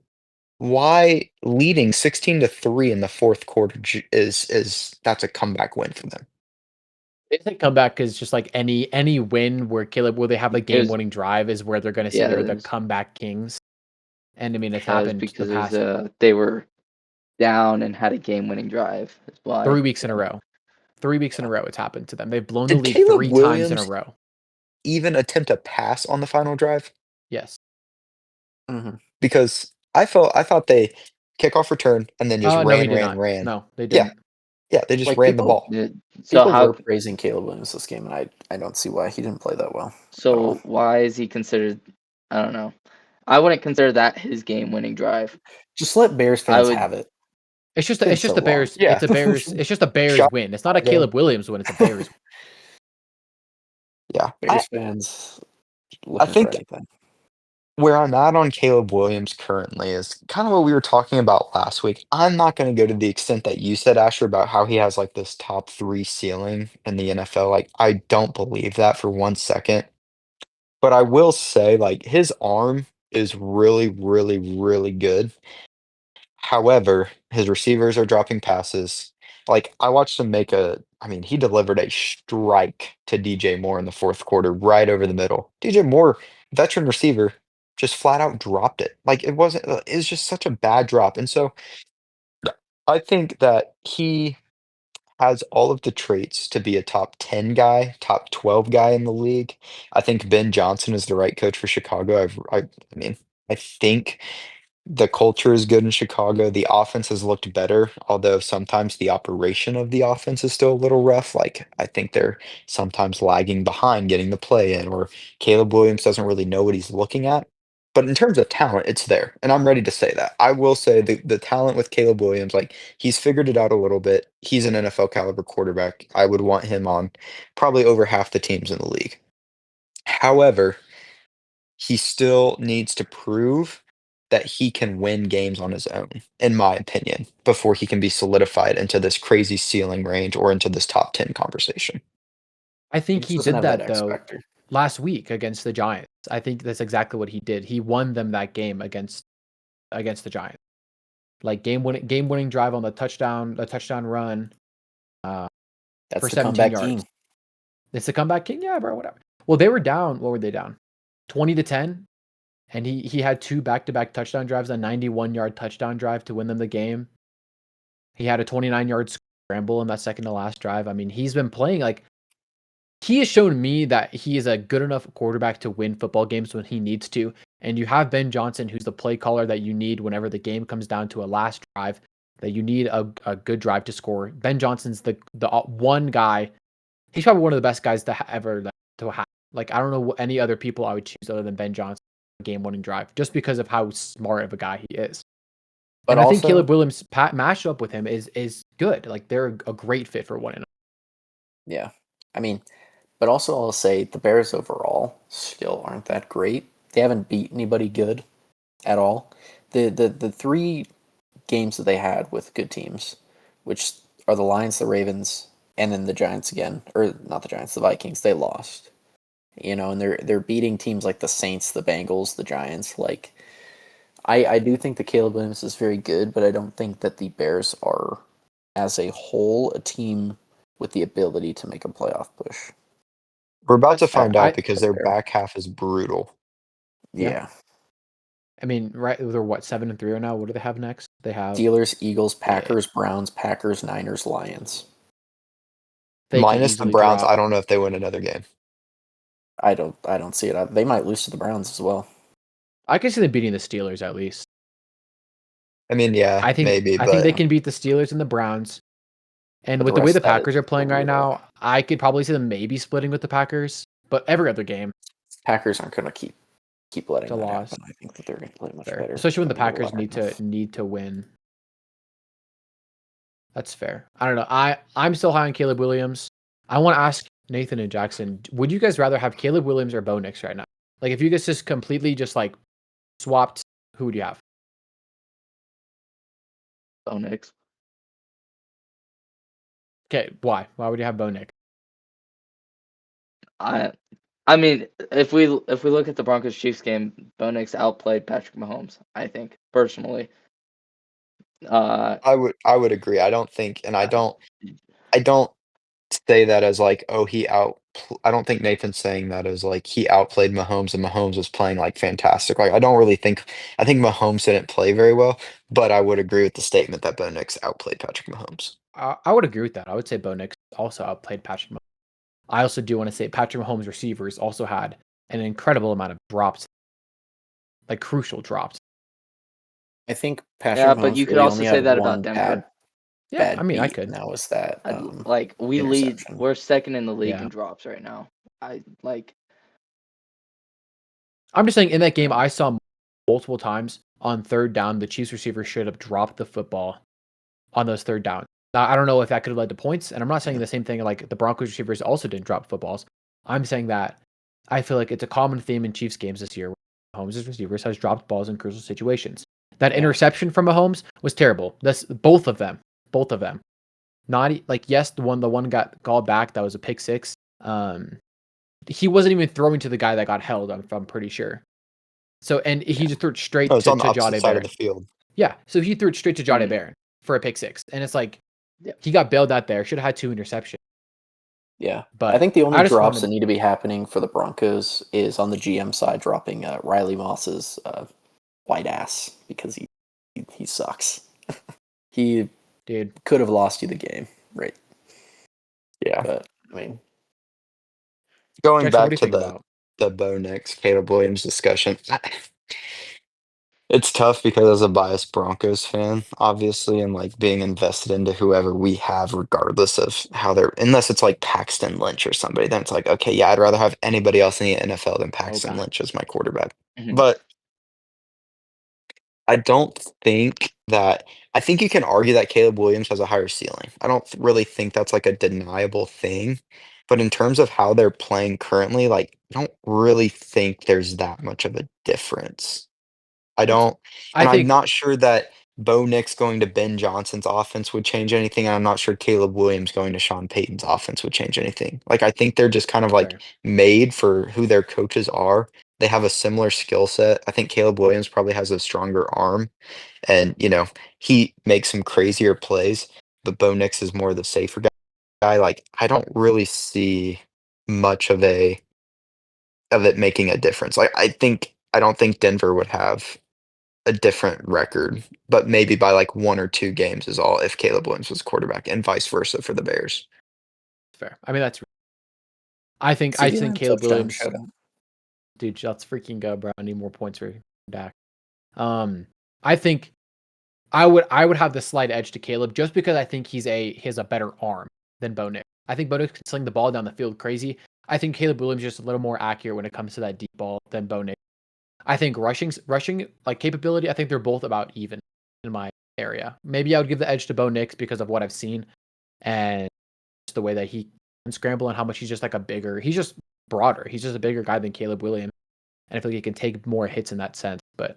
why leading 16-3 in the fourth quarter is that's a comeback win for them. They think comeback is just like any win where they have a It was- game-winning drive is where they're going to say Yeah, they're it the was- comeback kings. And I mean, it's Yeah, it was happened the because past they were down and had a game-winning drive. That's why. 3 weeks in a row. 3 weeks in a row, it's happened to them. They've blown the Did lead Caleb 3 times in a Williams row. even attempt a pass on the final drive? Yes. Mm-hmm. Because I thought they kickoff return and then just No, he did ran. not. No, they Yeah, didn't. yeah, they just Like, ran the people- ball. Yeah, So People how? were praising Caleb Williams this game, and I don't see why he didn't play that well. So why is he considered? I don't know. I wouldn't consider that his game-winning drive. Just let Bears I fans would- have it. It's just Been a so long. Bears. Yeah. It's a Bears. It's just a Bears Shot win. It's not a game. Caleb Williams win. It's a Bears win. Yeah, Bears fans looking think- for anything. where I'm at on Caleb Williams currently is kind of what we were talking about last week. I'm not going to go to the extent that you said, Asher, about how he has like this top 3 ceiling in the NFL. Like, I don't believe that for 1 second. But I will say, like, his arm is really, really, really good. However, his receivers are dropping passes. Like, I watched him he delivered a strike to DJ Moore in the fourth quarter, right over the middle. DJ Moore, veteran receiver, just flat out dropped it. Like, it was just such a bad drop. And so I think that he has all of the traits to be a top 10 guy, top 12 guy in the league. I think Ben Johnson is the right coach for Chicago. I think the culture is good in Chicago. The offense has looked better, although sometimes the operation of the offense is still a little rough. Like, I think they're sometimes lagging behind getting the play in, or Caleb Williams doesn't really know what he's looking at. But in terms of talent, it's there. And I'm ready to say that. I will say the talent with Caleb Williams, like, he's figured it out a little bit. He's an NFL caliber quarterback. I would want him on probably over half the teams in the league. However, he still needs to prove that he can win games on his own, in my opinion, before he can be solidified into this crazy ceiling range or into this top 10 conversation. I think just he doesn't did have that though X-factor. last week against the Giants. I think that's exactly what he did. He won them that game against the Giants. Like game winning drive on the touchdown run. That's for the 17 comeback yards. king. It's the comeback king, yeah, bro. Whatever. Well, they were down. What were they down? 20-10, and he had 2 back-to-back touchdown drives, a 91-yard touchdown drive to win them the game. He had a 29-yard scramble in that second to last drive. I mean, he's been playing like he has shown me that he is a good enough quarterback to win football games when he needs to. And you have Ben Johnson, who's the play caller that you need whenever the game comes down to a last drive, that you need a good drive to score. Ben Johnson's the one guy. He's probably one of the best guys to ever to have. Like, I don't know any other people I would choose other than Ben Johnson for a game-winning drive, just because of how smart of a guy he is. But and I also, think Caleb Williams' matchup with him is good. Like, they're a great fit for one another. yeah. I mean, but also I'll say the Bears overall still aren't that great. They haven't beat anybody good at all. The 3 games that they had with good teams, which are the Lions, the Ravens, and then the Giants again, or not the Giants, the Vikings, they lost. And they're beating teams like the Saints, the Bengals, the Giants. Like, I do think that Caleb Williams is very good, but I don't think that the Bears are, as a whole, a team with the ability to make a playoff push. We're about That's to find fair. out because That's their fair. back half is brutal. Yeah. I mean, right? They're what 7-3 right now. What do they have next? They have Steelers, Eagles, Packers, Browns, Packers, Niners, Lions. they can Minus the easily Browns, drop. I don't know if they win another game. I don't see it. They might lose to the Browns as well. I can see them beating the Steelers at least. I mean, yeah, I think maybe, I think they but can beat the Steelers and the Browns. And But with the the way rest the of that Packers is are playing right brutal. now, I could probably see them maybe splitting with the Packers. But every other game, Packers aren't going to keep letting it's a that loss. happen. I think that they're going to play much Fair. better. Especially when the than the Packers Lions. need to win. That's fair. I don't know. I'm still high on Caleb Williams. I want to ask Nathan and Jackson, would you guys rather have Caleb Williams or Bo Nix right now? Like if you guys just completely just like swapped, who would you have? Bo Nix. Okay, why? Why would you have Bo Nix? I mean, if we look at the Broncos Chiefs game, Bo Nix outplayed Patrick Mahomes. I think personally. I would agree. I don't think, and I don't say that as like, oh, I don't think Nathan's saying that as like he outplayed Mahomes and Mahomes was playing like fantastic. Like I think Mahomes didn't play very well, but I would agree with the statement that Bo Nix outplayed Patrick Mahomes. I would agree with that. I would say Bo Nix also outplayed Patrick Mahomes. I also do want to say Patrick Mahomes' receivers also had an incredible amount of drops, like crucial drops. I think Patrick yeah, but Mahomes you could really also only say had that one about Denver. Yeah, I bad mean, I beat, could. and that was that Like we lead, interception. we're second in the league Yeah. in drops right now. I'm just saying in that game, I saw multiple times on third down, the Chiefs receiver should have dropped the football on those third downs. Now, I don't know if that could have led to points, and I'm not saying the same thing like the Broncos receivers also didn't drop footballs. I'm saying that I feel like it's a common theme in Chiefs games this year. Mahomes' receivers has dropped balls in crucial situations. That interception from Mahomes was terrible. That's both of them. Not like yes, the one got called back. That was a pick six. He wasn't even throwing to the guy that got held. I'm pretty sure. So and he just threw it straight No, it's to on the opposite Jahdae side of Barron. the field. Yeah, so he threw it straight to Jahdae Mhm. Barron for a pick six, and it's like Yeah. he got bailed out there. Should have had 2 interceptions. Yeah, But I think the only I just drops wanted- that need to be happening for the Broncos is on the GM side, dropping Riley Moss's white ass because he sucks. He Dude, could have lost you the game, right? Yeah. But I mean, Going Jackson, what do back you to think about? the Bo Nix, Caleb Williams discussion. It's tough because as a biased Broncos fan, obviously, and like being invested into whoever we have, regardless of how they're, unless it's like Paxton Lynch or somebody, then it's like, okay, yeah, I'd rather have anybody else in the NFL than Paxton Okay. Lynch as my quarterback. Mhm. But I don't think that, I think you can argue that Caleb Williams has a higher ceiling. I don't really think that's like a deniable thing. But in terms of how they're playing currently, like, I don't really think there's that much of a difference. I don't, I and I'm think not sure that Bo Nix going to Ben Johnson's offense would change anything, and I'm not sure Caleb Williams going to Sean Payton's offense would change anything. Like, I think they're just kind of like fair. made for who their coaches are. They have a similar skill set. I think Caleb Williams probably has a stronger arm, and he makes some crazier plays, but Bo Nix is more the safer guy. Like, I don't really see much of it making a difference. Like, I don't think Denver would have a different record, but maybe by like 1 or 2 games is all if Caleb Williams was quarterback and vice versa for the Bears. Fair. I mean, that's. I think CeeDee Lamb Caleb touchdown Williams, shout out. dude, let's freaking go, bro. I need more points for Dak. I think I would have the slight edge to Caleb just because I think he has a better arm than Bo Nix. I think Bo Nix can sling the ball down the field crazy. I think Caleb Williams is just a little more accurate when it comes to that deep ball than Bo Nix. I think rushing like capability, I think they're both about even in my area. Maybe I would give the edge to Bo Nix because of what I've seen and just the way that he can scramble and how much he's just like he's just broader. He's just a bigger guy than Caleb Williams. And I feel like he can take more hits in that sense. But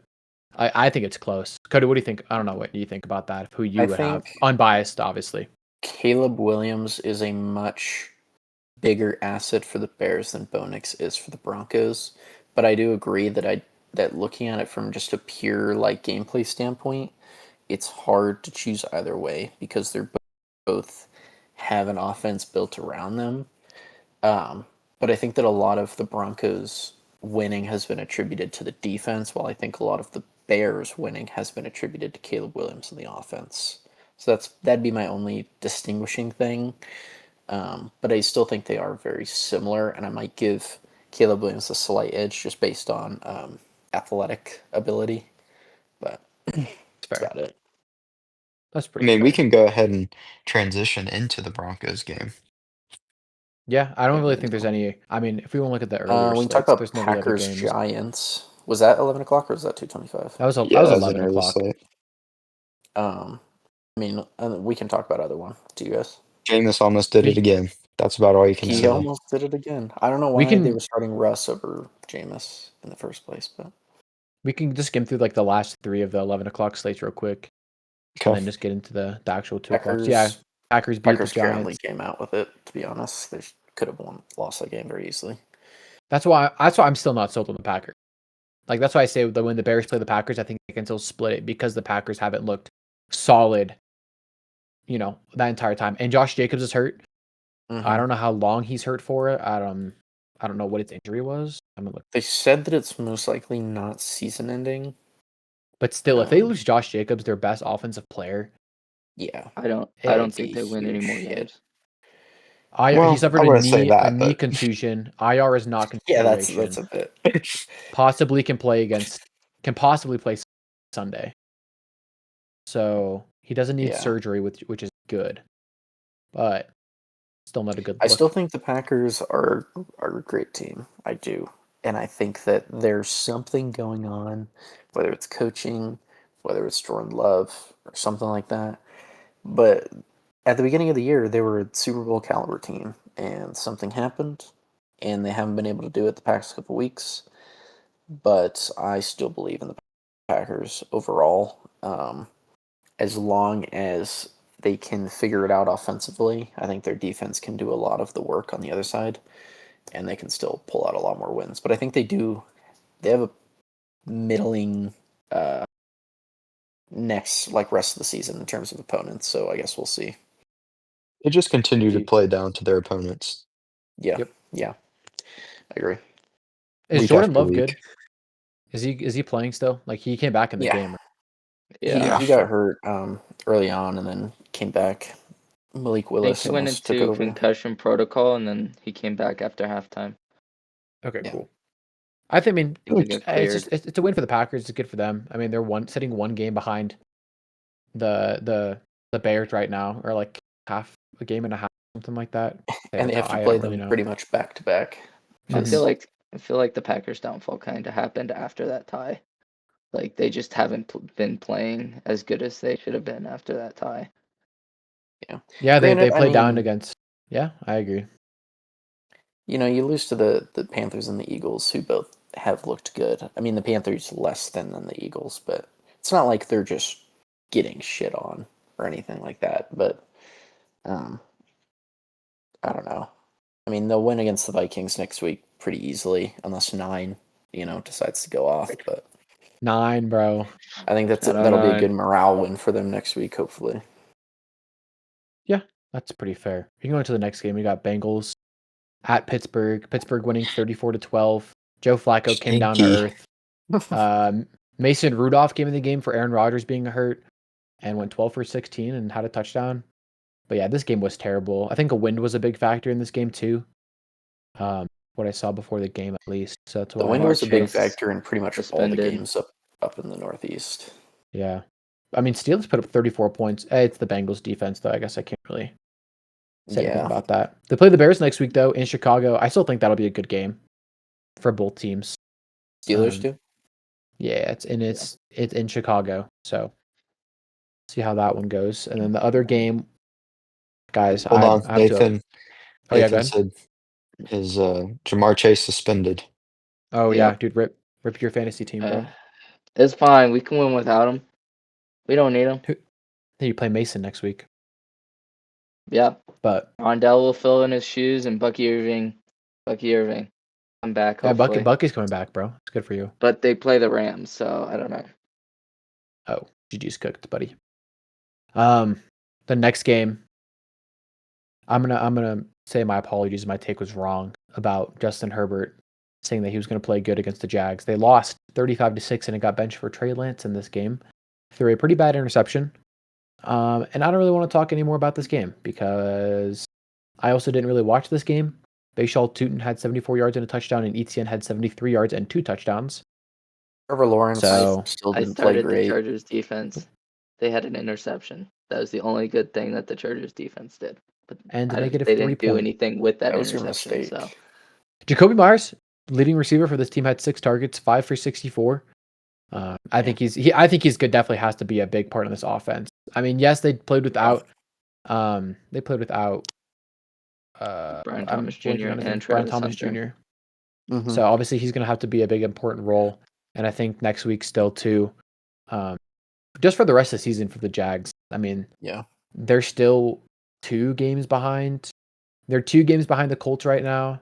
I think it's close. Cody, what do you think? I don't know. What do you think about that? Who you I would have? think Unbiased, obviously. Caleb Williams is a much bigger asset for the Bears than Bo Nix is for the Broncos. But I do agree that looking at it from just a pure like gameplay standpoint, it's hard to choose either way because they're both have an offense built around them. But I think that a lot of the Broncos winning has been attributed to the defense, while I think a lot of the Bears winning has been attributed to Caleb Williams and the offense. So that'd be my only distinguishing thing. But I still think they are very similar, and I might give Caleb Williams a slight edge just based on athletic ability. But that's about it. That's I pretty mean, we fair. can go ahead and transition into the Broncos game. Yeah, I don't really Yeah, think there's no. any. I mean, if we want to look at the earlier We can talk slates, about there's no real other Packers games. Giants. Was that 11 o'clock or was that 2:25? That was Yeah, that was an 11 early o'clock. slate. I mean, we can talk about other one. Do you guys? Jameis almost did it We again. That's about all you can Yeah. He say. almost did it again. I don't know we why they can were starting Russ over Jameis in the first place, but we can just skim through like the last 3 of the 11 o'clock slates real quick, and then Okay. just get into the actual 2 o'clocks. Yeah, Packers beat the Packers currently Giants. came out with it. To be honest, they could have lost that game very easily. That's why I'm still not sold on the Packers. Like that's why I say that when the Bears play the Packers, I think they can still split it because the Packers haven't looked solid, that entire time. And Josh Jacobs is hurt. I don't know how long he's hurt for it. I don't know what its injury was. I'm gonna look. They said that it's most likely not season-ending. But still, if they Um, lose Josh Jacobs, their best offensive player, Yeah, I don't that would think be they win any huge more hit. games. he Well, suffered I a wouldn't say knee that, but contusion. IR is not Yeah, consideration. that's a bit. Possibly can possibly play Sunday. So he doesn't need Yeah. surgery, which is good, but still not a good I look. still think the Packers are a great team. I do. And I think that there's something going on, whether it's coaching, whether it's Jordan Love, or something like that. But at the beginning of the year, they were a Super Bowl caliber team, and something happened, and they haven't been able to do it the past couple weeks. But I still believe in the Packers overall. As long as they can figure it out offensively, I think their defense can do a lot of the work on the other side, and they can still pull out a lot more wins. But I think they do. They have a middling next rest of the season in terms of opponents. So I guess we'll see. they just continue to You- play down to their opponents Yeah, Yep. yeah, I agree. Is week Jordan after Love week. good? Is he playing still? Like he came back in the Yeah. game. Yeah. He got hurt early on and then came back. Malik I think Willis he went almost took into over. concussion protocol and then he came back after halftime. Okay, Yeah. cool. I mean, I think he got it's cleared. just it's a win for the Packers. It's good for them. I mean, they're sitting one game behind the Bears right now, or like half a game and a half, something like that. And they have to I play don't them really know. pretty much back to back. I Mhm. feel like the Packers' downfall kind of happened after that tie. Like they just haven't been playing as good as they should have been after that tie. Yeah, they Granted, I played down mean, against. Yeah, I agree. you lose to the Panthers and the Eagles, who both have looked good. I mean, the Panthers less than the Eagles, but it's not like they're just getting shit on or anything like that. But I don't know. I mean, they'll win against the Vikings next week pretty easily, unless 9, decides to go off. But 9, bro. I think Shout out that'll be a 9. good morale win for them next week, hopefully. Yeah, that's pretty fair. You can go into the next game. We got Bengals at Pittsburgh. Pittsburgh winning 34-12. Joe Flacco came down to Stinky. earth. Mason Rudolph came in the game for Aaron Rodgers being hurt and went 12 for 16 and had a touchdown. But yeah, this game was terrible. I think a wind was a big factor in this game too. What I saw before the game, at least. So that's The why. wind was a big Chase factor in pretty much all the suspended. games up in the Northeast. Yeah. I mean, Steelers put up 34 points. It's the Bengals defense, though. I guess I can't really say anything Yeah. about that. They play the Bears next week, though, in Chicago. I still think that'll be a good game for both teams. Steelers too? Yeah, it's in Chicago. So see how that one goes. And then the other game, guys, Hold I on, have to. Nathan. Oh yeah, go Nathan ahead. said is Jamar Chase suspended. Oh Yep. yeah, dude, rip your fantasy team, bro. It's fine. We can win without him. We don't need him. Then you play Mason next week. Yeah, But Rondell will fill in his shoes, and Bucky Irving, come back yeah, hopefully. Bucky's coming back, bro. It's good for you. But they play the Rams, so I don't know. Oh, GG's cooked, buddy. The next game, I'm gonna say my apologies. My take was wrong about Justin Herbert saying that he was gonna play good against the Jags. They lost 35-6, and it got benched for Trey Lance in this game through a pretty bad interception. And I don't really want to talk anymore about this game because I also didn't really watch this game. Bayshaw Tootin had 74 yards and a touchdown, and Etienne had 73 yards and 2 touchdowns. Trevor Lawrence So still I didn't play started the great. Chargers defense. They had an interception. That was the only good thing that the Chargers defense did. But and they -3 didn't do points. anything with that That was your interception. mistake. So Jacoby Myers, leading receiver for this team, had 6 targets, 5 for 64. I think I think he's good. Definitely has to be a big part of this offense. I mean, yes, they played without. They played without. Brian I'm Thomas blanking Jr. on his name, and Brian Travis Thomas Hunter. Jr. Mhm. So obviously he's going to have to be a big important role, and I think next week still too. Just for the rest of the season for the Jags. I mean, Yeah. they're still 2 games behind. They're 2 games behind the Colts right now,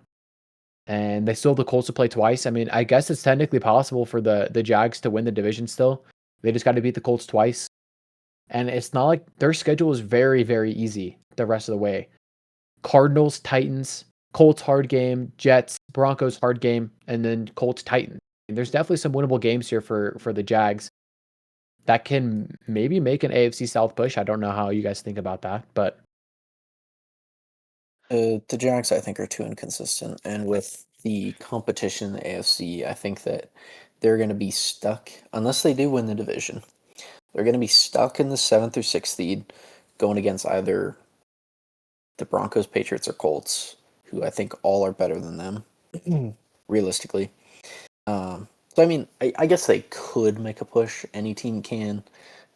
and they still have the Colts to play twice. I mean, I guess it's technically possible for the Jags to win the division still. They just got to beat the Colts twice. And it's not like their schedule is very, very easy the rest of the way. Cardinals, Titans, Colts hard game, Jets, Broncos hard game, and then Colts, Titans. And there's definitely some winnable games here for the Jags that can maybe make an AFC South push. I don't know how you guys think about that, but The Jags, I think, are too inconsistent, and with the competition in the AFC, I think that they're going to be stuck unless they do win the division. They're going to be stuck in the 7th or 6th seed, going against either the Broncos, Patriots, or Colts, who I think all are better than them, realistically. So I mean, I guess they could make a push. Any team can,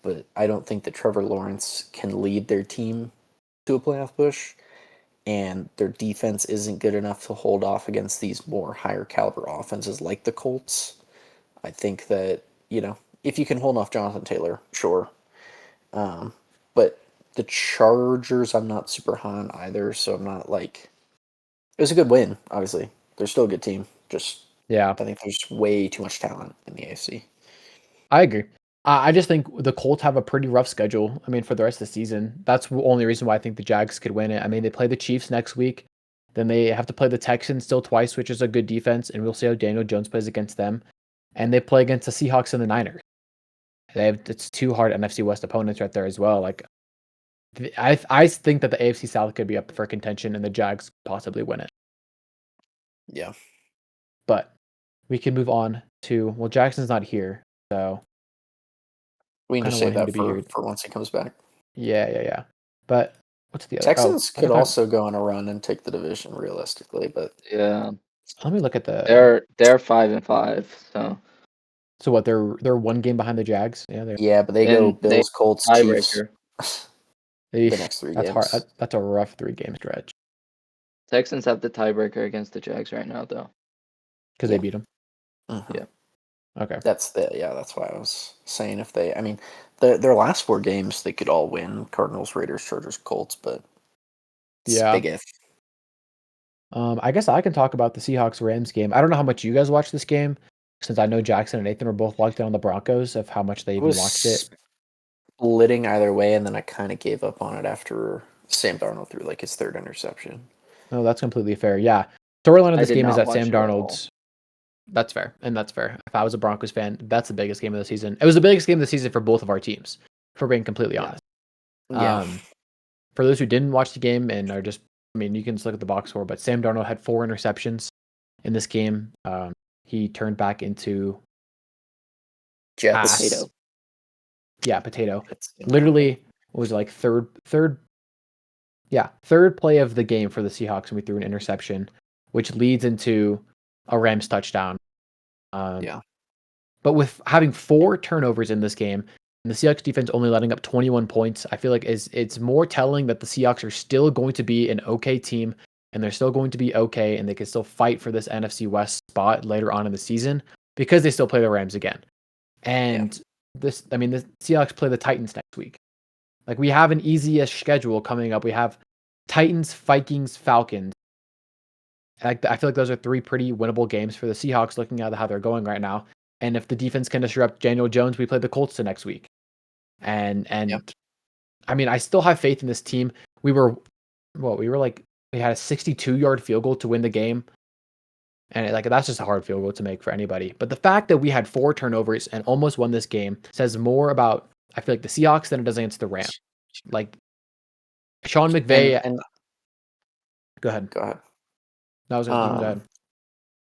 but I don't think that Trevor Lawrence can lead their team to a playoff push, and their defense isn't good enough to hold off against these more higher caliber offenses like the Colts. I think that, if you can hold off Jonathan Taylor, sure. But the Chargers, I'm not super high on either, so I'm not like. It was a good win, obviously. They're still a good team. Just, yeah, I think there's way too much talent in the AFC. I agree. I just think the Colts have a pretty rough schedule. I mean, for the rest of the season, that's the only reason why I think the Jags could win it. I mean, they play the Chiefs next week, then they have to play the Texans still twice, which is a good defense, and we'll see how Daniel Jones plays against them. And they play against the Seahawks and the Niners. It's 2 hard NFC West opponents right there as well. Like, I think that the AFC South could be up for contention, and the Jags possibly win it. Yeah. But we can move on to Jackson's not here, so We can kinda just want save him that to be here. for once he comes back. Yeah. But what's the other? Texans I could can talk. also go on a run and take the division realistically, but yeah, Let me look at the. they're 5-5. So what? They're 1 game behind the Jags. Yeah, they're. yeah, but they go And they Bills, Colts, Chiefs. tiebreaker. The next 3 That's games. hard. That's a rough 3-game stretch Texans have the tiebreaker against the Jags right now, though. because Yeah. they beat them. Mhm. Yeah. Okay. That's why I was saying if they, I mean, their last 4 games they could all win: Cardinals, Raiders, Chargers, Colts, but it's Yeah. big if. I guess I can talk about the Seahawks Rams game. I don't know how much you guys watched this game, since I know Jackson and Nathan were both locked in on the Broncos. Of how much they I even was watched it. splitting either way, and then I kind of gave up on it after Sam Darnold threw like his 3rd interception. No, that's completely fair. Yeah. Storyline of I this did game is not that Sam watch it at all. Darnold's. That's fair, and that's fair. If I was a Broncos fan, that's the biggest game of the season. It was the biggest game of the season for both of our teams, for being completely honest. Yeah. For those who didn't watch the game and are just, I mean, you can just look at the box score, but Sam Darnold had 4 interceptions in this game. He turned back into Jets. Potato. Yeah, potato. It's- Literally, what was it, like third play of the game for the Seahawks, and we threw an interception, which leads into a Rams touchdown. Yeah. But with having 4 turnovers in this game, and the Seahawks defense only letting up 21 points, I feel like it's more telling that the Seahawks are still going to be an okay team, and they're still going to be okay, and they can still fight for this NFC West spot later on in the season because they still play the Rams again. And the Seahawks play the Titans next week. Like, we have an easy-ish schedule coming up. We have Titans, Vikings, Falcons. I feel like those are 3 pretty winnable games for the Seahawks looking at how they're going right now. And if the defense can disrupt Daniel Jones, we play the Colts the next week. And I mean, I still have faith in this team. We had a 62-yard field goal to win the game. And that's just a hard field goal to make for anybody. But the fact that we had 4 turnovers and almost won this game says more about, I feel like, the Seahawks than it does against the Rams. Like, Sean McVay. And go ahead. go ahead. No, you can go ahead.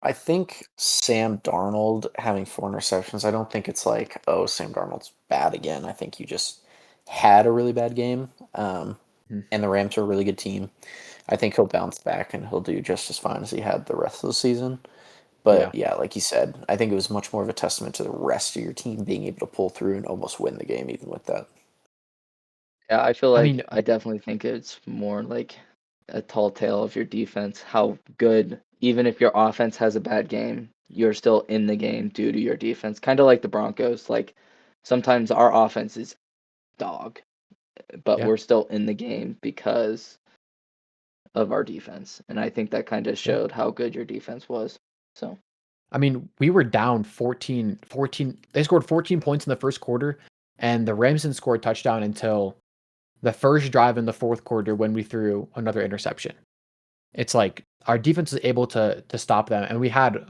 I think Sam Darnold having 4 interceptions, I don't think it's like, oh, Sam Darnold's bad again. I think you just had a really bad game. And the Rams are a really good team. I think he'll bounce back and he'll do just as fine as he had the rest of the season. But yeah, like you said, I think it was much more of a testament to the rest of your team being able to pull through and almost win the game even with that. Yeah, I feel like I definitely think it's more like a tall tale of your defense. How good, even if your offense has a bad game, you're still in the game due to your defense. Kind of like the Broncos. Like sometimes our offense is dog, but we're still in the game because of our defense. And I think that kind of showed how good your defense was. So, I mean, we were down 14. They scored 14 points in the first quarter, and the Rams didn't score a touchdown until the first drive in the fourth quarter when we threw another interception. It's like our defense was able to stop them, and we had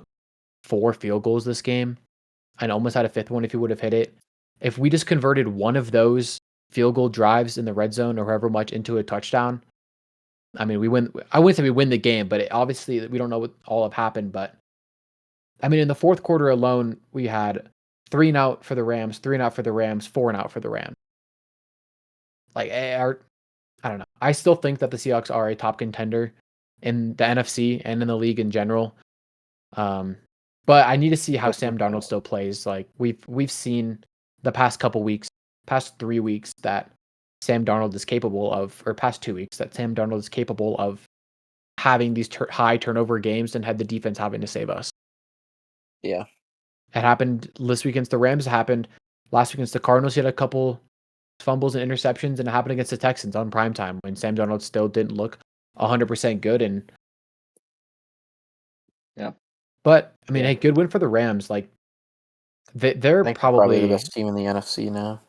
4 field goals this game and almost had a 5th one if he would have hit it. If we just converted one of those field goal drives in the red zone or however much into a touchdown, I mean, we win. I wouldn't say we win the game, but obviously we don't know what all have happened. But I mean, in the fourth quarter alone, we had 3 and out for the Rams, 3 and out for the Rams, 4 and out for the Rams. Like, I don't know. I still think that the Seahawks are a top contender in the NFC and in the league in general. But I need to see how Sam Darnold still plays. Like we've seen the past 3 weeks that Sam Darnold is capable of, or past 2 weeks that Sam Darnold is capable of having these high turnover games and had the defense having to save us. Yeah. It happened this week against the Rams. It happened last week against the Cardinals. He had a couple fumbles and interceptions, and it happened against the Texans on primetime when Sam Darnold still didn't look 100% good. And yeah, but I mean, hey, good win for the Rams. Like they're probably the best team in the NFC now.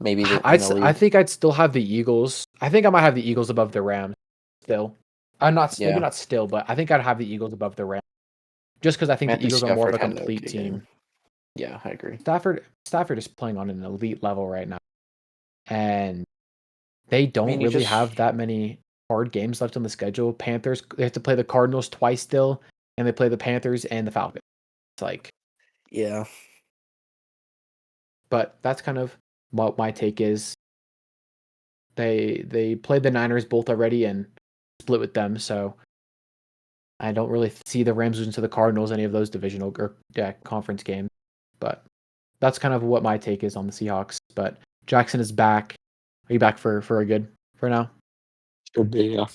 Maybe in the league. I think I'd still have the Eagles. I think I might have the Eagles above the Rams still. I'm not maybe not still, but I think I'd have the Eagles above the Rams. Just because I think the Eagles are more of a complete team. Yeah, I agree. Stafford is playing on an elite level right now. And they don't really have that many hard games left on the schedule. Panthers, they have to play the Cardinals twice still, and they play the Panthers and the Falcons. It's like, yeah. But that's kind of what my take is. They played the Niners both already and split with them, so I don't really see the Rams losing to the Cardinals any of those divisional or conference games. But that's kind of what my take is on the Seahawks. But Jackson is back. Are you back for a good for now? Should be, yeah.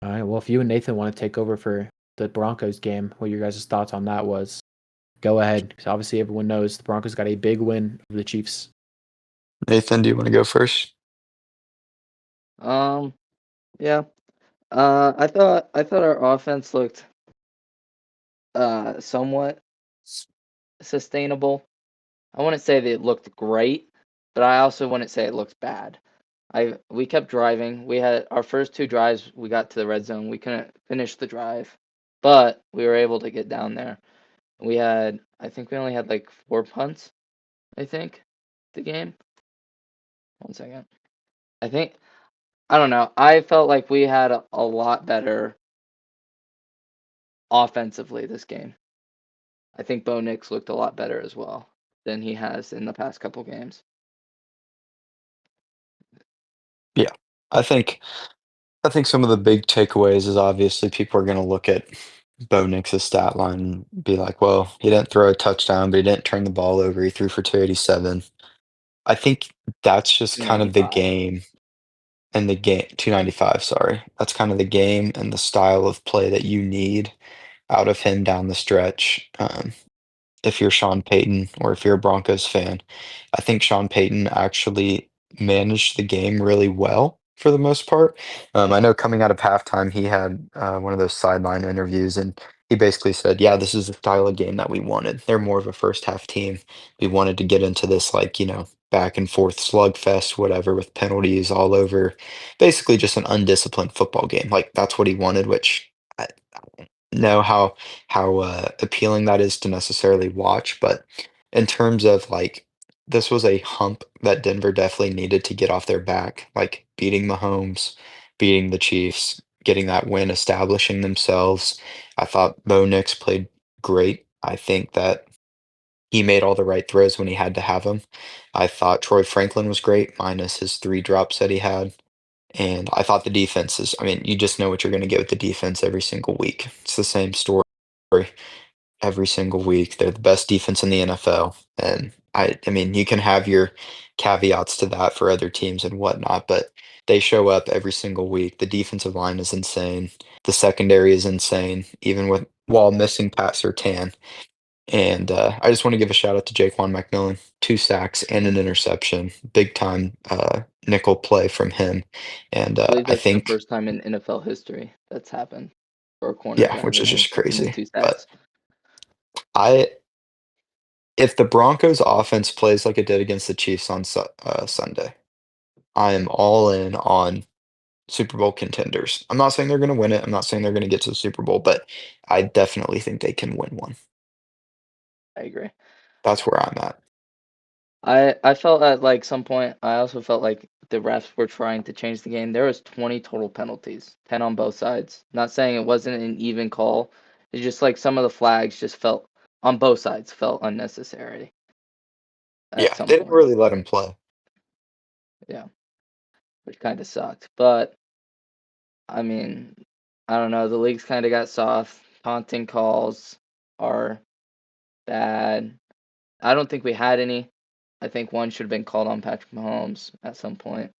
All right. Well, if you and Nathan want to take over for the Broncos game, what your guys' thoughts on that was, go ahead. Because obviously everyone knows the Broncos got a big win over the Chiefs. Nathan, do you want to go first? Yeah. I thought our offense looked somewhat sustainable. I wouldn't say that it looked great, but I also wouldn't say it looked bad. We kept driving. We had our first 2 drives, we got to the red zone. We couldn't finish the drive, but we were able to get down there. I think we only had like 4 punts, I think, the game. 1 second. I don't know. I felt like we had a lot better offensively this game. I think Bo Nix looked a lot better as well than he has in the past couple games. Yeah. I think some of the big takeaways is obviously people are going to look at Bo Nix's stat line and be like, well, he didn't throw a touchdown, but he didn't turn the ball over. He threw for 287. I think that's just kind of the game and the game 295, sorry. That's kind of the game and the style of play that you need out of him down the stretch. If you're Sean Payton or if you're a Broncos fan, I think Sean Payton actually managed the game really well. for the most part. I know coming out of halftime, he had one of those sideline interviews, and he basically said, "Yeah, this is the style of game that we wanted. They're more of a first half team. We wanted to get into this back and forth slugfest, whatever, with penalties all over. Basically, just an undisciplined football game. Like that's what he wanted, which I don't know how appealing that is to necessarily watch, but in terms of this was a hump that Denver definitely needed to get off their back, like beating Mahomes, beating the Chiefs, getting that win, establishing themselves. I thought Bo Nix played great. I think that he made all the right throws when he had to have them. I thought Troy Franklin was great, minus his 3 drops that he had. And I thought the defense is, I mean, you just know what you're going to get with the defense every single week. It's the same story every single week. They're the best defense in the NFL. And I mean, you can have your caveats to that for other teams and whatnot, but they show up every single week. The defensive line is insane. The secondary is insane, even while missing Pat Surtain. And I just want to give a shout out to Jaquan McMillan, 2 sacks and an interception, big time nickel play from him. And I believe I that's the think, first time in NFL history that's happened for a corner yeah, to have which an is just interception and crazy. 2 But sacks. I if the Broncos offense plays like it did against the Chiefs on Sunday, I am all in on Super Bowl contenders. I'm not saying they're going to win it. I'm not saying they're going to get to the Super Bowl, but I definitely think they can win one. I agree. That's where I'm at. I felt at like some point I also felt like the refs were trying to change the game. There was 20 total penalties, 10 on both sides. Not saying it wasn't an even call. It's just like some of the flags just felt on both sides felt unnecessary at Yeah, some they didn't point. really let him play. Yeah, which kind of sucked. But I mean, I don't know. The league's kind of got soft. Taunting calls are bad. I don't think we had any. I think one should have been called on Patrick Mahomes at some point.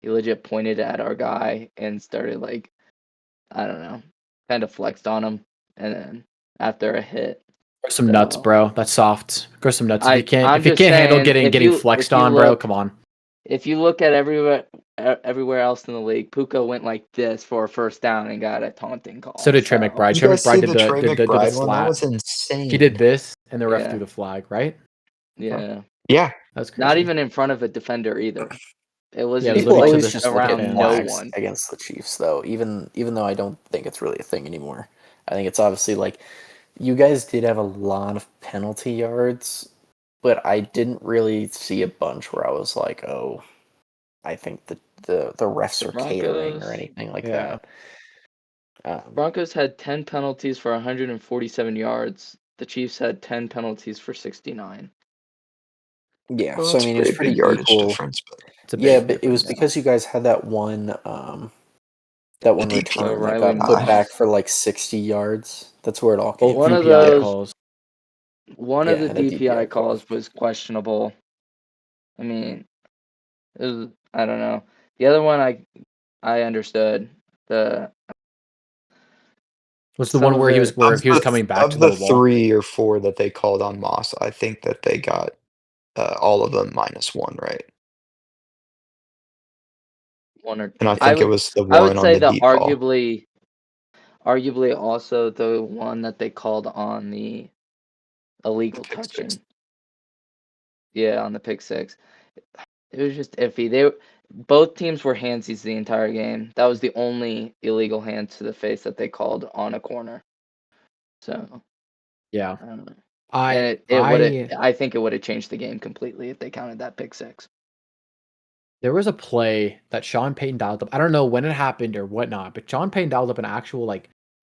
He legit pointed at our guy and started like, I don't know, kind of flexed on him, and then after a hit. Grow some nuts, So bro. That's soft. Grow some nuts. I'm If you just can't handle saying, getting flexed on, bro, come on. if you look at everywhere else in the league, Puka went like this for a first down and got a taunting call. So did Trey McBride. You Trey guys see McBride did the the Trey did the McBride one? That flat. was insane. He did this, and the ref Yeah. threw the flag, right? Yeah. Yeah. That's crazy. Not even in front of a defender either. It wasn't Yeah, it was even People literally to like the always just just look at around no flags one. against the Chiefs, though. Even though I don't think it's really a thing anymore. I think it's obviously like you guys did have a lot of penalty yards, but I didn't really see a bunch where I was like, oh, I think the refs The are catering or Broncos, anything like Yeah. that. Broncos had 10 penalties for 147 yards. The Chiefs had 10 penalties for 69. Yeah, Well, so I that's a mean it was pretty big pretty yardage equal. difference, but It's a Yeah, big but it was difference. because you guys had that one the return that Riley got put DPI. back for like 60 yards. That's where it all came Both One from. of DPI those- calls. One Yeah, of the and a DPI DPI call. calls was questionable. I mean, it was, I don't know. The other one I understood. The Was the some one of where he it- was coming back Of to the the wall? 3 or 4 that they called on Moss, I think that they got all of them -1, right? one or And I I think it would was the I would one on say the the deep ball. arguably also the one that they called on the illegal pick six. touching. Yeah, on the pick six. It was just iffy. Both teams were handsies the entire game. That was the only illegal hand to the face that they called on a corner. So Yeah. I don't know. I And I think it would have changed the game completely if they counted that pick six. There was a play that Sean Payton dialed up. I don't know when it happened or whatnot, but Sean Payton dialed up an actual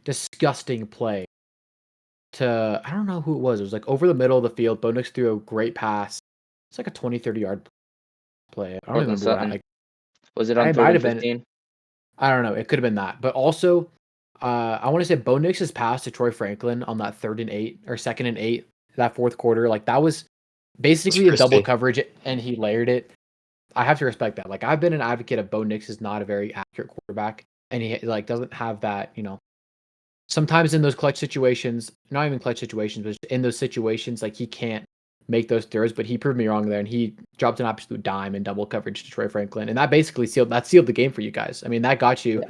disgusting play to I don't know who it was. It was like over the middle of the field. Bo Nix threw a great pass. It's like a 20, 30-yard play. I don't Cortland remember what Sutton. Was it I on might third and have been. 15? I don't know. It could have been that. But also, I want to say Bo Nix's pass to Troy Franklin on that 3rd and 8 or 2nd and 8, that fourth quarter, that was basically a double crispy. coverage and he layered it. I have to respect that. I've been an advocate of Bo Nix is not a very accurate quarterback, and he doesn't have that. Sometimes in those clutch situations, not even clutch situations, but in those situations, he can't make those throws, but he proved me wrong there, and he dropped an absolute dime in double coverage to Troy Franklin, and that basically sealed the game for you guys. I mean, that got you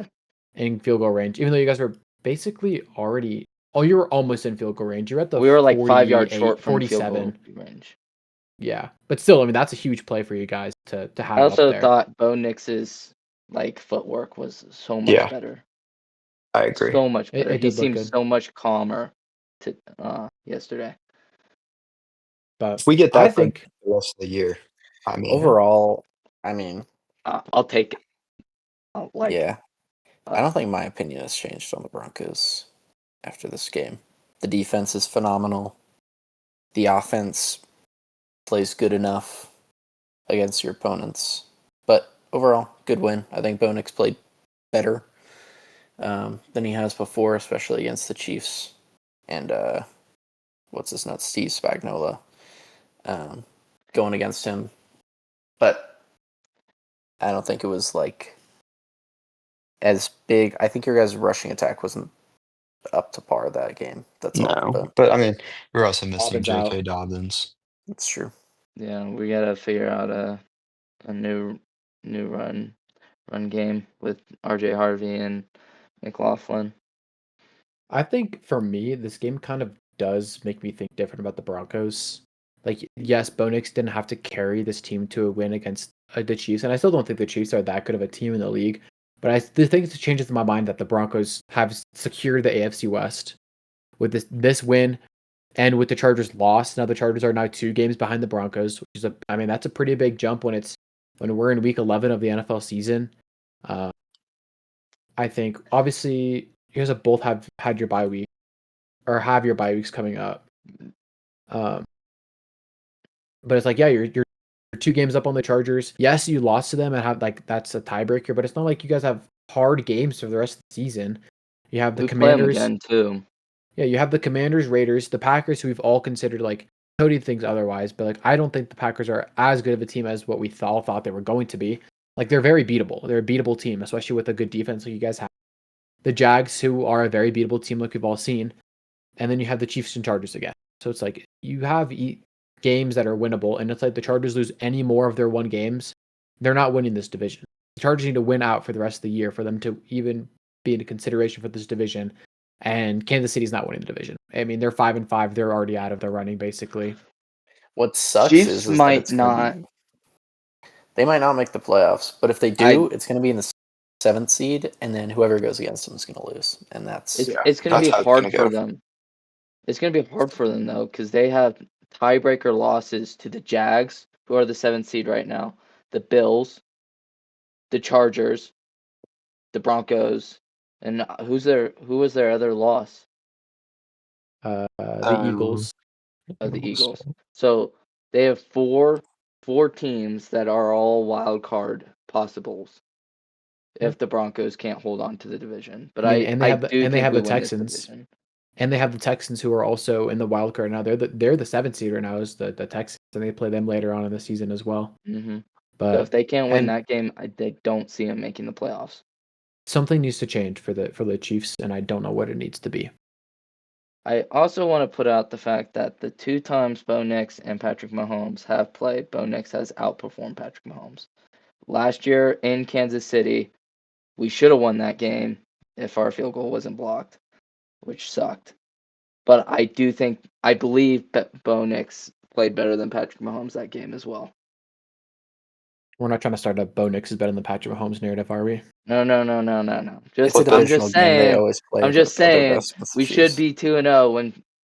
in field goal range, even though you guys were basically already. Oh, you were almost in field goal range. You're at the We were like 5 yards short from 47 field goal range. Yeah, but still, I mean, that's a huge play for you guys to have I also up there. thought Bo Nix's like footwork was so much Yeah. better. I agree. So much better. It He did look seemed good. so much calmer yesterday. But If we get I that from think the rest of the year, I mean, Overall, I mean, I'll take it. yeah. I don't think my opinion has changed on the Broncos after this game. The defense is phenomenal. The offense plays good enough against your opponents. But overall, good win. I think Bo Nix played better than he has before, especially against the Chiefs. And what's his name? Steve Spagnuolo going against him. But I don't think it was like as big. I think your guys' rushing attack wasn't up to par that game. That's all. no. But I mean, we're also missing Dobbins out. J.K. Dobbins. That's true. Yeah, we gotta figure out a new run game with RJ Harvey and McLaughlin. I think for me, this game kind of does make me think different about the Broncos. Like, yes, Bo Nix didn't have to carry this team to a win against the Chiefs, and I still don't think the Chiefs are that good of a team in the league. But I still think it changes in my mind that the Broncos have secured the AFC West with this win, and with the Chargers' loss. Now the Chargers are now 2 games behind the Broncos, which is that's a pretty big jump when we're in week 11 of the NFL season. I think obviously you guys have both had your bye week or have your bye weeks coming up. But it's like, yeah, you're 2 games up on the Chargers. Yes, you lost to them and have that's a tiebreaker, but it's not like you guys have hard games for the rest of the season. You have the We play 'em Commanders again too. Yeah, you have the Commanders, Raiders, the Packers, who we've all considered like Cody thinks otherwise, but like I don't think the Packers are as good of a team as what we all thought they were going to be. Like they're very beatable. They're a beatable team, especially with a good defense like you guys have. The Jags, who are a very beatable team like we've all seen, and then you have the Chiefs and Chargers again. So it's like you have games that are winnable, and it's like the Chargers lose any more of their won games, they're not winning this division. The Chargers need to win out for the rest of the year for them to even be in consideration for this division. And Kansas City's not winning the division. I mean, they're 5-5. They're already out of the running, basically. What sucks Chiefs is that might it's gonna not. they might not make the playoffs, but if they do, it's going to be in the 7th seed, and then whoever goes against them is going to lose, and that's It's going to be that's how it's hard gonna for go. them. It's going to be hard for them though, because they have tiebreaker losses to the Jags, who are the 7th seed right now, the Bills, the Chargers, the Broncos, and who was their other loss? The Eagles. The Eagles. So they have four teams that are all wild card possibles if the Broncos can't hold on to the division. But I do think we win this division. And they have the Texans, who are also in the wild card now. They're the 7th seed right now, is the Texans, and they play them later on in the season as well. Mm-hmm. But so if they can't win that game, they don't see them making the playoffs. Something needs to change for the Chiefs, and I don't know what it needs to be. I also want to put out the fact that the 2 times Bo Nix and Patrick Mahomes have played, Bo Nix has outperformed Patrick Mahomes. Last year in Kansas City, we should have won that game if our field goal wasn't blocked, which sucked. But I believe Bo Nix played better than Patrick Mahomes that game as well. We're not trying to start a Bo Nix is better than Patrick Mahomes narrative, are we? No. it's a divisional game. They always play. I'm just saying we should Chiefs. be 2-0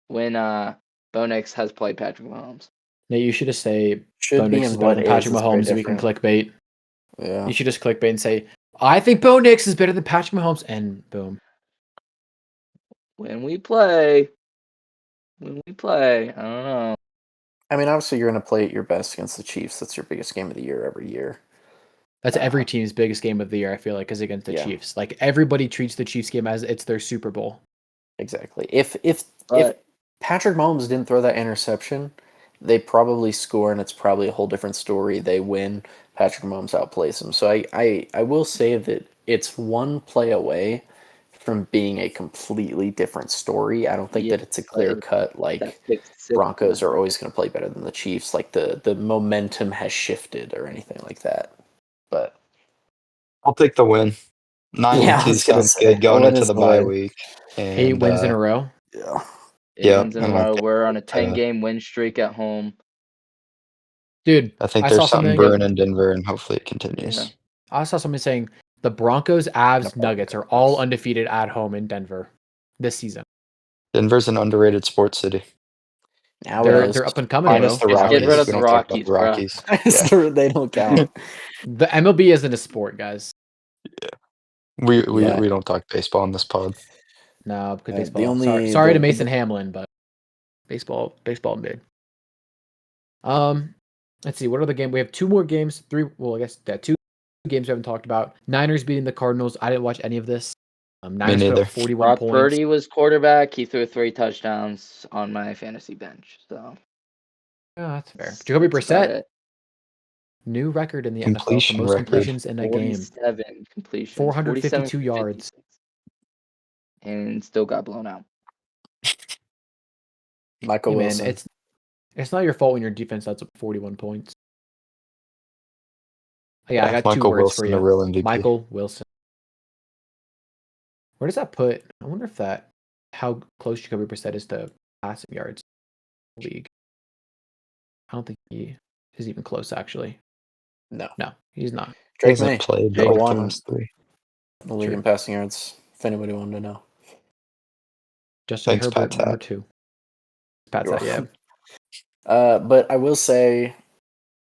when Bo Nix has played Patrick Mahomes. Nate, you should just say Should Bo be Nix is and better what than is Patrick very Mahomes, and we can different. clickbait. Yeah. You should just clickbait and say, I think Bo Nix is better than Patrick Mahomes, and boom. When we play, I don't know. I mean, obviously, you're going to play at your best against the Chiefs. That's your biggest game of the year every year. That's every team's biggest game of the year, I feel like, is against the Chiefs. Like, everybody treats the Chiefs game as it's their Super Bowl. Exactly. If Patrick Mahomes didn't throw that interception, they probably score, and it's probably a whole different story. They win. Patrick Mahomes outplays him. So I will say that it's one play away from being a completely different story. I don't think that it's a clear cut like That pick six, Broncos are always going to play better than the Chiefs. Like the momentum has shifted or anything like that. But I'll take the win. 9 yeah, and I 2 was gonna sounds say good going when into is the the bye win? week. 8 And wins in a row. Yeah. 8 Yep, wins in a and I row. think We're on a 10-game win streak at home. Dude, I think I saw there's something something. brewing in Denver, and hopefully it continues. Yeah. I saw something saying the Broncos, Avs, The Nuggets are Broncos. all undefeated at home in Denver this season. Denver's an underrated sports city. Now They're up and coming, Minus bro. the Just get rid Rockies. of We the don't talk about Rockies, the bro. Rockies. Yeah. They don't count. The MLB isn't a sport, guys. We Yeah. don't talk baseball on this pod. No, because The baseball. only- sorry to the- Mason Hamlin, but baseball mid. Let's see. What are the game? We have 2 more games. 3. Well, I guess 2 games we haven't talked about. Niners beating the Cardinals. I didn't watch any of this. Niners put neither. up 41 Brock points. Purdy was quarterback. He threw 3 touchdowns on my fantasy bench. So Yeah, that's fair. Jacoby that's about Brissett, it. new record in the NFL for Completion most record. completions in a game. 47 completions. 452 yards. And still got blown out. Michael Hey, man, Wilson. it's not your fault when your defense lets up 41 points. Yeah, I got 2 Michael words Wilson, for the you. real MVP. Michael Wilson. Where does that put? I wonder if how close Jacoby Brissett is to passing yards in the league. I don't think he is even close, actually. No. No, he's not. He Drake hasn't May, played number like the one last 3. in the league True. in passing yards. If anybody wanted to know. Justin Thanks, Herbert, Pat number Tat. 2. Pat's You're that, yeah. But I will say,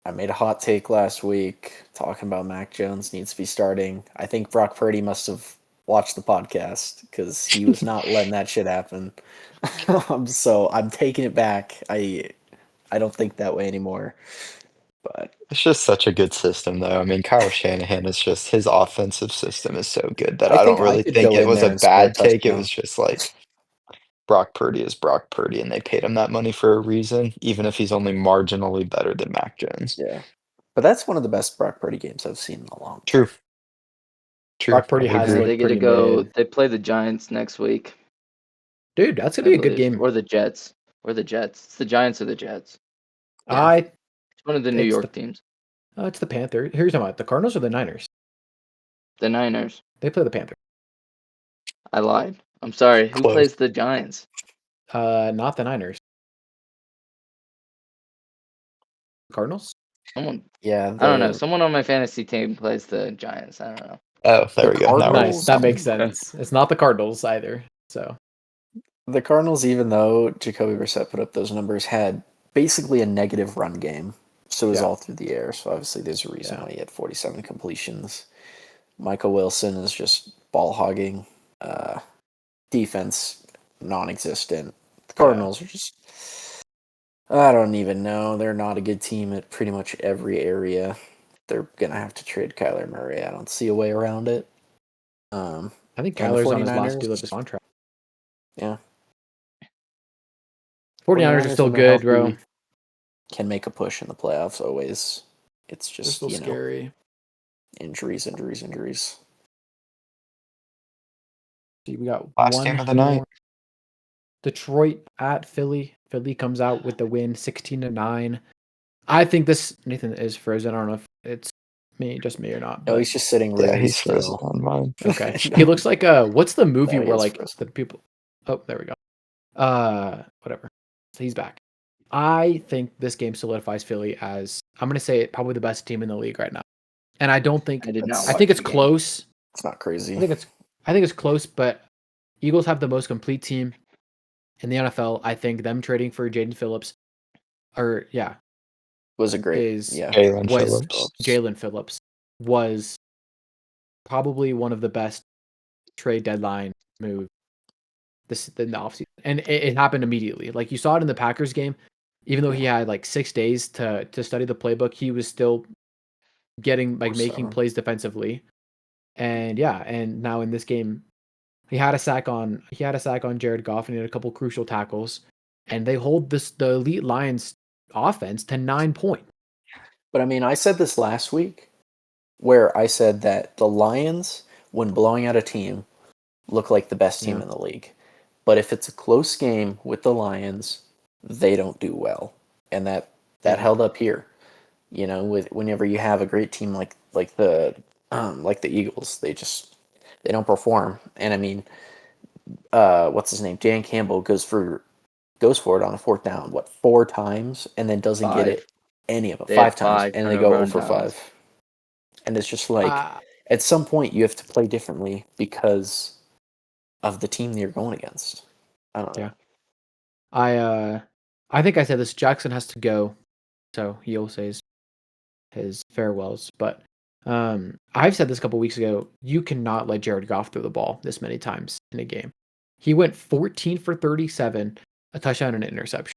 I made a hot take last week talking about Mac Jones needs to be starting. I think Brock Purdy must have watched the podcast because he was not letting that shit happen. So I'm taking it back. I don't think that way anymore. But It's just such a good system, though. I mean, Kyle Shanahan is just his offensive system is so good that I don't I really could think go it in was there a and score a bad take. It touchdown. was just like Brock Purdy is Brock Purdy, and they paid him that money for a reason, even if he's only marginally better than Mac Jones. Yeah. But that's one of the best Brock Purdy games I've seen in a long time. True. True. Brock Purdy I would has agree. looked They get to pretty go. mid. They play the Giants next week. Dude, that's I going to be a good believe. game. Or the Jets. It's the Giants or the Jets. Yeah. It's one of the New It's York teams. It's the Panthers. Here you're talking about the Cardinals or the Niners? The Niners. They play the Panthers. I lied. I'm sorry. Who Close. plays the Giants? Not the Niners. Cardinals? Someone. Yeah. I don't know. Someone on my fantasy team plays the Giants. I don't know. Oh, there The we go. Now we're Cardinals- Nice. That makes Okay. sense. It's not the Cardinals either. So The Cardinals, even though Jacoby Brissett put up those numbers, had basically a negative run game. So it was Yeah. all through the air. So obviously there's a reason Yeah. why he had 47 completions. Michael Wilson is just ball hogging. Defense non-existent. The Cardinals are just, I don't even know. They're not a good team at pretty much every area. They're gonna have to trade Kyler Murray. I don't see a way around it. I think And the Kyler's on his last 49ers? deal of his contract. Yeah. 49ers are still when they're good, bro. healthy, can make a push in the playoffs always. It's They're just, still scary. injuries. See, we got Last one game of the night. more. Detroit at Philly. Philly comes out with the win, 16-9. I think this Nathan is frozen. I don't know if it's just me or not. No, But he's just sitting Yeah, really he's frozen still. on mine. okay. He looks like what's the movie No, he where is like frozen. the people Oh, there we go. Whatever. So he's back. I think this game solidifies Philly as I'm gonna say it probably the best team in the league right now. And I don't think I did not. That's- I watch think it's the game. close. It's not crazy. I think it's close, but Eagles have the most complete team in the NFL. I think them trading for Jaden Phillips, was a great. is Yeah. Jalen was Phillips. Jalen Phillips was probably one of the best trade deadline move in the offseason. And it happened immediately. Like you saw it in the Packers game. Even though he had like 6 days to study the playbook, he was still making 7. plays defensively. And and now in this game, he had a sack on Jared Goff and he had a couple crucial tackles. And they hold the elite Lions offense to 9 points. But I mean, I said this last week where I said that the Lions, when blowing out a team, look like the best team Yeah. in the league. But if it's a close game with the Lions, they don't do well. And that Yeah. held up here. You know, with whenever you have a great team like the Eagles, they don't perform. And I mean, what's his name? Dan Campbell goes for it on a fourth down, 4 times, and then doesn't get it 5. any of them. They had 5 times, 5 and they go turnover 0 on for downs. 5. And it's just like, Uh, at some point, you have to play differently because of the team that you're going against. I don't know. Yeah. I think I said this. Jackson has to go, so he'll say his farewells. But I've said this a couple weeks ago. You cannot let Jared Goff throw the ball this many times in a game. He went 14 for 37, a touchdown and an interception.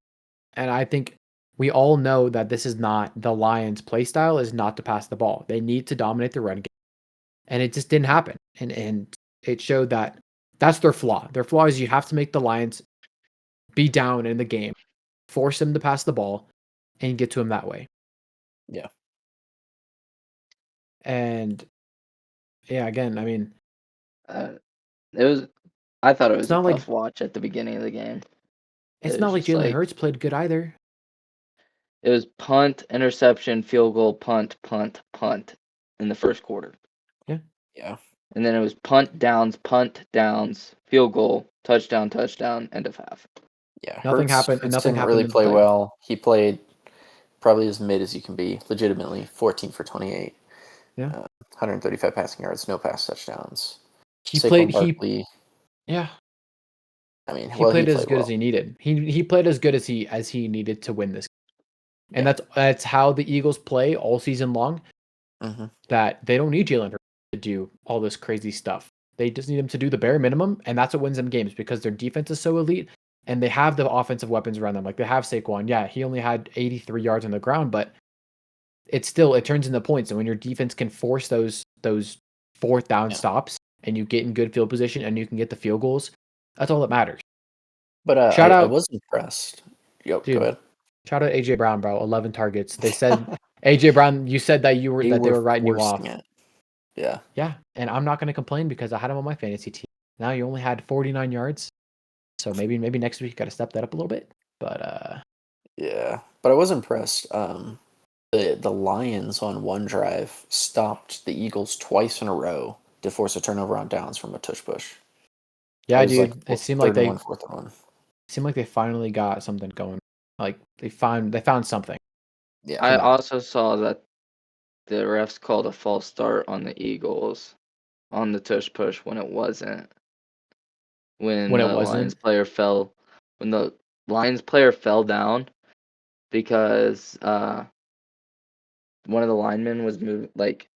And I think we all know that this is not the Lions' play style is not to pass the ball. They need to dominate the run game. And it just didn't happen. And it showed that that's their flaw. Their flaw is you have to make the Lions be down in the game, force them to pass the ball, and get to him that way. Yeah. And yeah, again, I mean, I thought it was a not like- tough watch at the beginning of the game. it's It not was like just Jalen Hurts played good either. It was punt, interception, field goal, punt, punt, punt in the first quarter. Yeah. And then it was punt, downs, field goal, touchdown, end of half. Yeah. Nothing happened, and Hurts nothing didn't happened really in the play play. well. He played probably as mid as you can be, legitimately. 14 for 28. Yeah. 135 passing yards, no pass touchdowns. He Saquon played. Barkley, Yeah. I mean, He well, played he as played good well. as he needed. He played as good as he needed to win this. And Yeah. that's how the Eagles play all season long. Mm-hmm. That they don't need Jalen Hurts to do all this crazy stuff. They just need him to do the bare minimum, and that's what wins them games because their defense is so elite and they have the offensive weapons around them. Like they have Saquon. Yeah, he only had 83 yards on the ground, but it turns into points. And when your defense can force those fourth down stops and you get in good field position and you can get the field goals, that's all that matters. But Shout I out, was impressed. Yep, dude. go ahead. Shout out AJ Brown, bro. 11 targets. They said AJ Brown. You said that they were writing you off. forcing it. Yeah. Yeah, and I'm not going to complain because I had him on my fantasy team. Now you only had 49 yards, so maybe next week you got to step that up a little bit. But Yeah, but I was impressed. The Lions on one drive stopped the Eagles twice in a row to force a turnover on downs from a tush push. yeah, It was dude, like it seemed third like and they one, fourth and one. finally got something going. Like they found something. Yeah. I also saw that the refs called a false start on the Eagles on the tush push when it wasn't. When When it the wasn't? When the Lions player fell down because one of the linemen was moving, like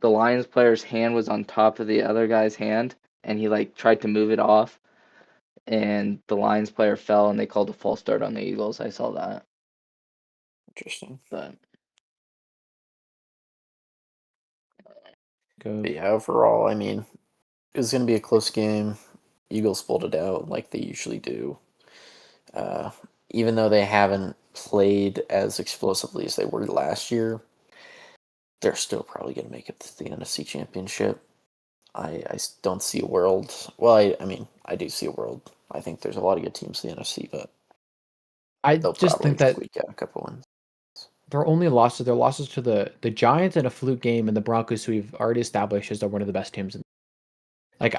the Lions player's hand was on top of the other guy's hand, and he like tried to move it off, and the Lions player fell, and they called a false start on the Eagles. I saw that, Interesting. but But yeah, overall, I mean, it was going to be a close game. Eagles pulled it out like they usually do. Even though they haven't played as explosively as they were last year, they're still probably going to make it to the NFC Championship. I don't see a world. Well, I mean, I do see a world. I think there's a lot of good teams in the NFC, but I they'll just probably think that squeak out a couple wins. their only losses, their losses to the Giants and a fluke game and the Broncos, who we've already established as they're one of the best teams. Like,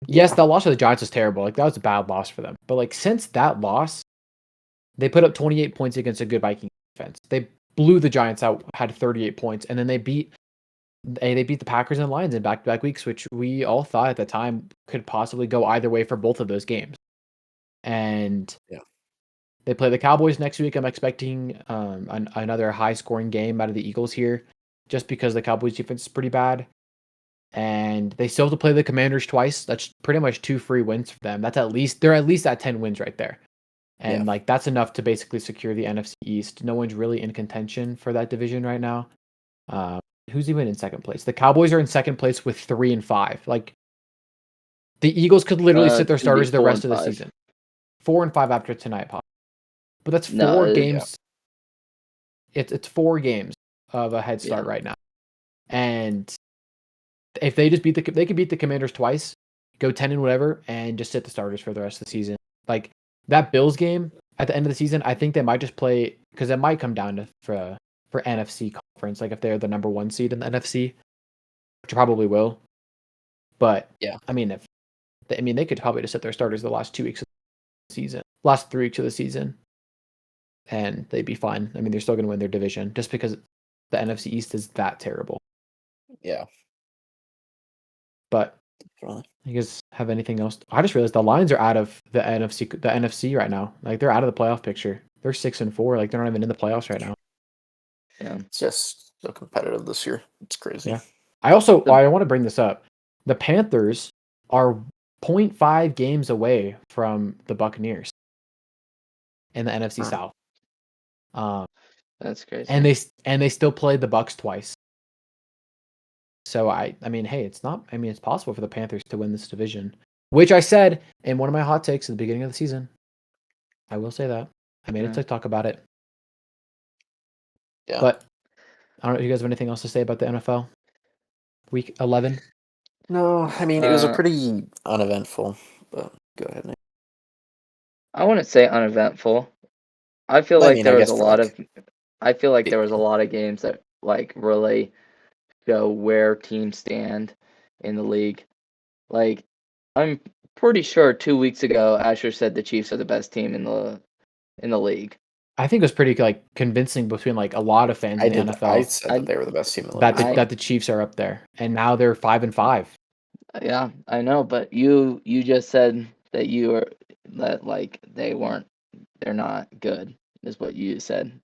yes, that loss to the Giants was terrible. Like that was a bad loss for them. But like since that loss, they put up 28 points against a good Viking defense. They blew the Giants out, had 38 points, and then they beat the Packers and Lions in back-to-back weeks, which we all thought at the time could possibly go either way for both of those games. And they play the Cowboys next week. I'm expecting another high-scoring game out of the Eagles here, just because the Cowboys defense is pretty bad. And they still have to play the Commanders twice. That's pretty much 2 free wins for them. They're at least at 10 wins right there. And like that's enough to basically secure the NFC East. No one's really in contention for that division right now. Who's even in second place? The Cowboys are in second place with 3 and 5. Like the Eagles could literally sit their it's gonna be starters the 4 rest and of the 5. season. 4 and 5 after tonight, Pop. But that's 4 No, games. It's 4 games of a head start Yeah. right now. And if they just they could beat the Commanders twice, go 10 and whatever, and just sit the starters for the rest of the season. Like that Bills game at the end of the season, I think they might just play because it might come down to for NFC conference, like if they're the number 1 seed in the NFC, which probably will. But Yeah. I mean, they could probably just sit their starters the last 2 weeks of the season, last 3 weeks of the season, and they'd be fine. I mean, they're still going to win their division just because the NFC East is that terrible. Yeah. But Definitely. you guys have anything else? I just realized the Lions are out of the NFC right now. Like they're out of the playoff picture. They're 6-4. Like they're not even in the playoffs right now. Yeah. It's just so competitive this year. It's crazy. Yeah. I want to bring this up. The Panthers are 0.5 games away from the Buccaneers in the NFC South. That's crazy. And they still played the Bucs twice. So I mean, hey, it's possible for the Panthers to win this division, which I said in one of my hot takes at the beginning of the season. I will say that. I made a TikTok about it. Yeah. But I don't know if you guys have anything else to say about the NFL. Week 11. No, I mean, it was a pretty uneventful, but go ahead, Nick. I wouldn't say uneventful. I feel I like mean, there I was guess a for, lot like, of I feel like big there was a game. lot of games that like really show where teams stand in the league. Like I'm pretty sure 2 weeks ago Asher said the Chiefs are the best team in the league. I think it was pretty like convincing between like a lot of fans in the I NFL said that they were the best team in the that league. that the Chiefs are up there, and now they're 5-5. Yeah, I know, but you just said that like they're not good is what you said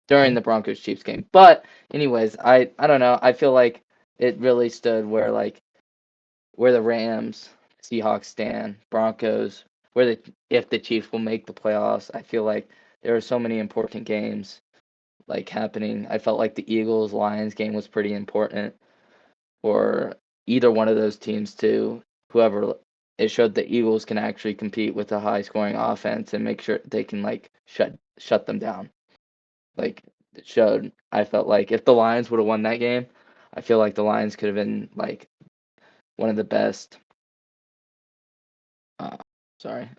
during the Broncos Chiefs game. But anyways, I don't know. I feel like it really stood where the Rams, Seahawks stand, Broncos, if the Chiefs will make the playoffs. I feel like there are so many important games like happening. I felt like the Eagles Lions game was pretty important for either one of those teams to whoever. It showed the Eagles can actually compete with a high scoring offense and make sure they can like shut them down. Like it showed. I felt like if the Lions would have won that game, I feel like the Lions could have been like one of the best.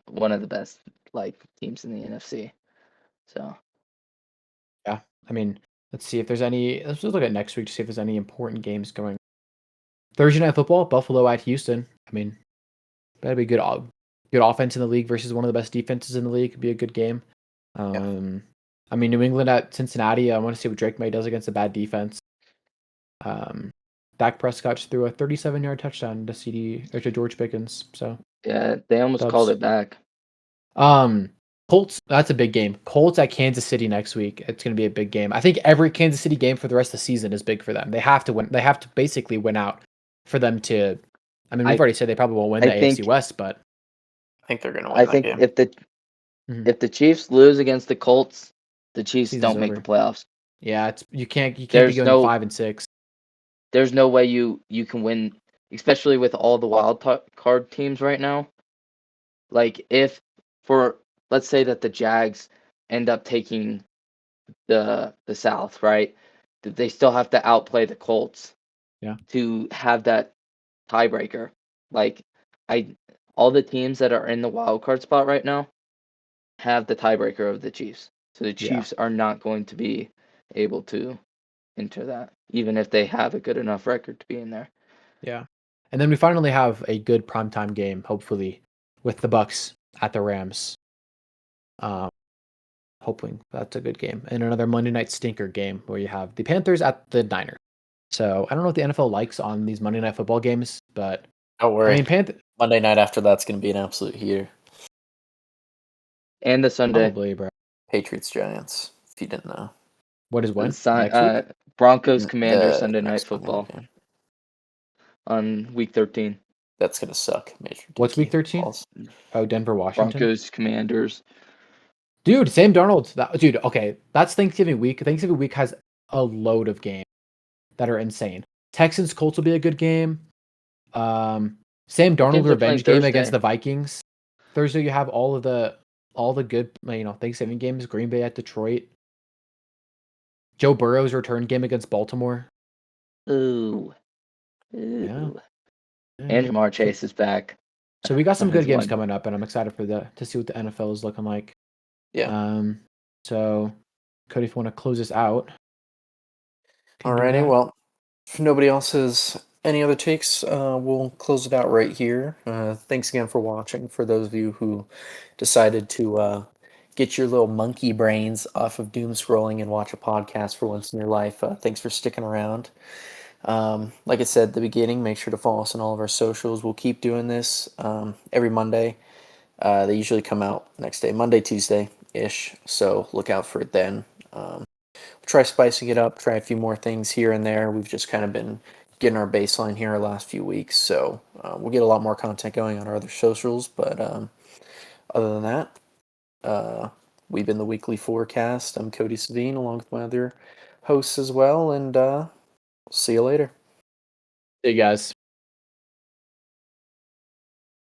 One of the best like teams in the NFC. So Yeah, I mean, let's see if there's any. Let's just look at next week to see if there's any important games going. Thursday Night Football, Buffalo at Houston. I mean, that'd be good offense in the league versus one of the best defenses in the league. Could be a good game. I mean, New England at Cincinnati. I want to see what Drake May does against a bad defense. Dak Prescott just threw a 37-yard touchdown to George Pickens. So yeah, they almost called it back. Colts. That's a big game. Colts at Kansas City next week. It's going to be a big game. I think every Kansas City game for the rest of the season is big for them. They have to win. They have to basically win out for them to. I mean, we've already said they probably won't win the AFC West, but I think they're going to win that game. If the Chiefs lose against the Colts, the Chiefs Season's don't make over. the playoffs. Yeah, you can't be There's going 5-6. There's no way you can win, especially with all the wild card teams right now. Like let's say that the Jags end up taking the South, right? That they still have to outplay the Colts. Yeah. To have that tiebreaker. Like all the teams that are in the wild card spot right now have the tiebreaker of the Chiefs. So the Chiefs are not going to be able to enter that, even if they have a good enough record to be in there. Yeah. And then we finally have a good primetime game, hopefully, with the Bucks at the Rams. Hoping that's a good game. And another Monday night stinker game where you have the Panthers at the Niners. So I don't know what the NFL likes on these Monday night football games, but don't worry. I mean, Monday night after that's going to be an absolute heater. And the Sunday. Probably, bro. Patriots Giants, if you didn't know. What is when? Next week? Broncos Commanders Sunday night football on week 13. That's going to suck. What's week 13? Oh, Denver, Washington. Broncos Commanders. Dude, Sam Darnold. Dude, okay. That's Thanksgiving week. Thanksgiving week has a load of games that are insane. Texans Colts will be a good game. Sam Darnold revenge game against the Vikings. Thursday you have all the good, Thanksgiving games. Green Bay at Detroit. Joe Burrow's return game against Baltimore. Ooh. Yeah. And Jamar Chase is back. So we got some His good games wife. coming up, and I'm excited for to see what the NFL is looking like. Yeah. So Cody, if you want to close this out. can do Alrighty, that. well, if nobody else has any other takes, we'll close it out right here. Thanks again for watching. For those of you who decided to get your little monkey brains off of doom scrolling and watch a podcast for once in your life, thanks for sticking around. Like I said at the beginning, make sure to follow us on all of our socials. We'll keep doing this every Monday. They usually come out next day, Monday, Tuesday-ish, so look out for it then. Try spicing it up, try a few more things here and there. We've just kind of been getting our baseline here our last few weeks, so we'll get a lot more content going on our other socials, but other than that, we've been the weekly FourCast. I'm Cody Savine, along with my other hosts as well, and see you later. Hey guys.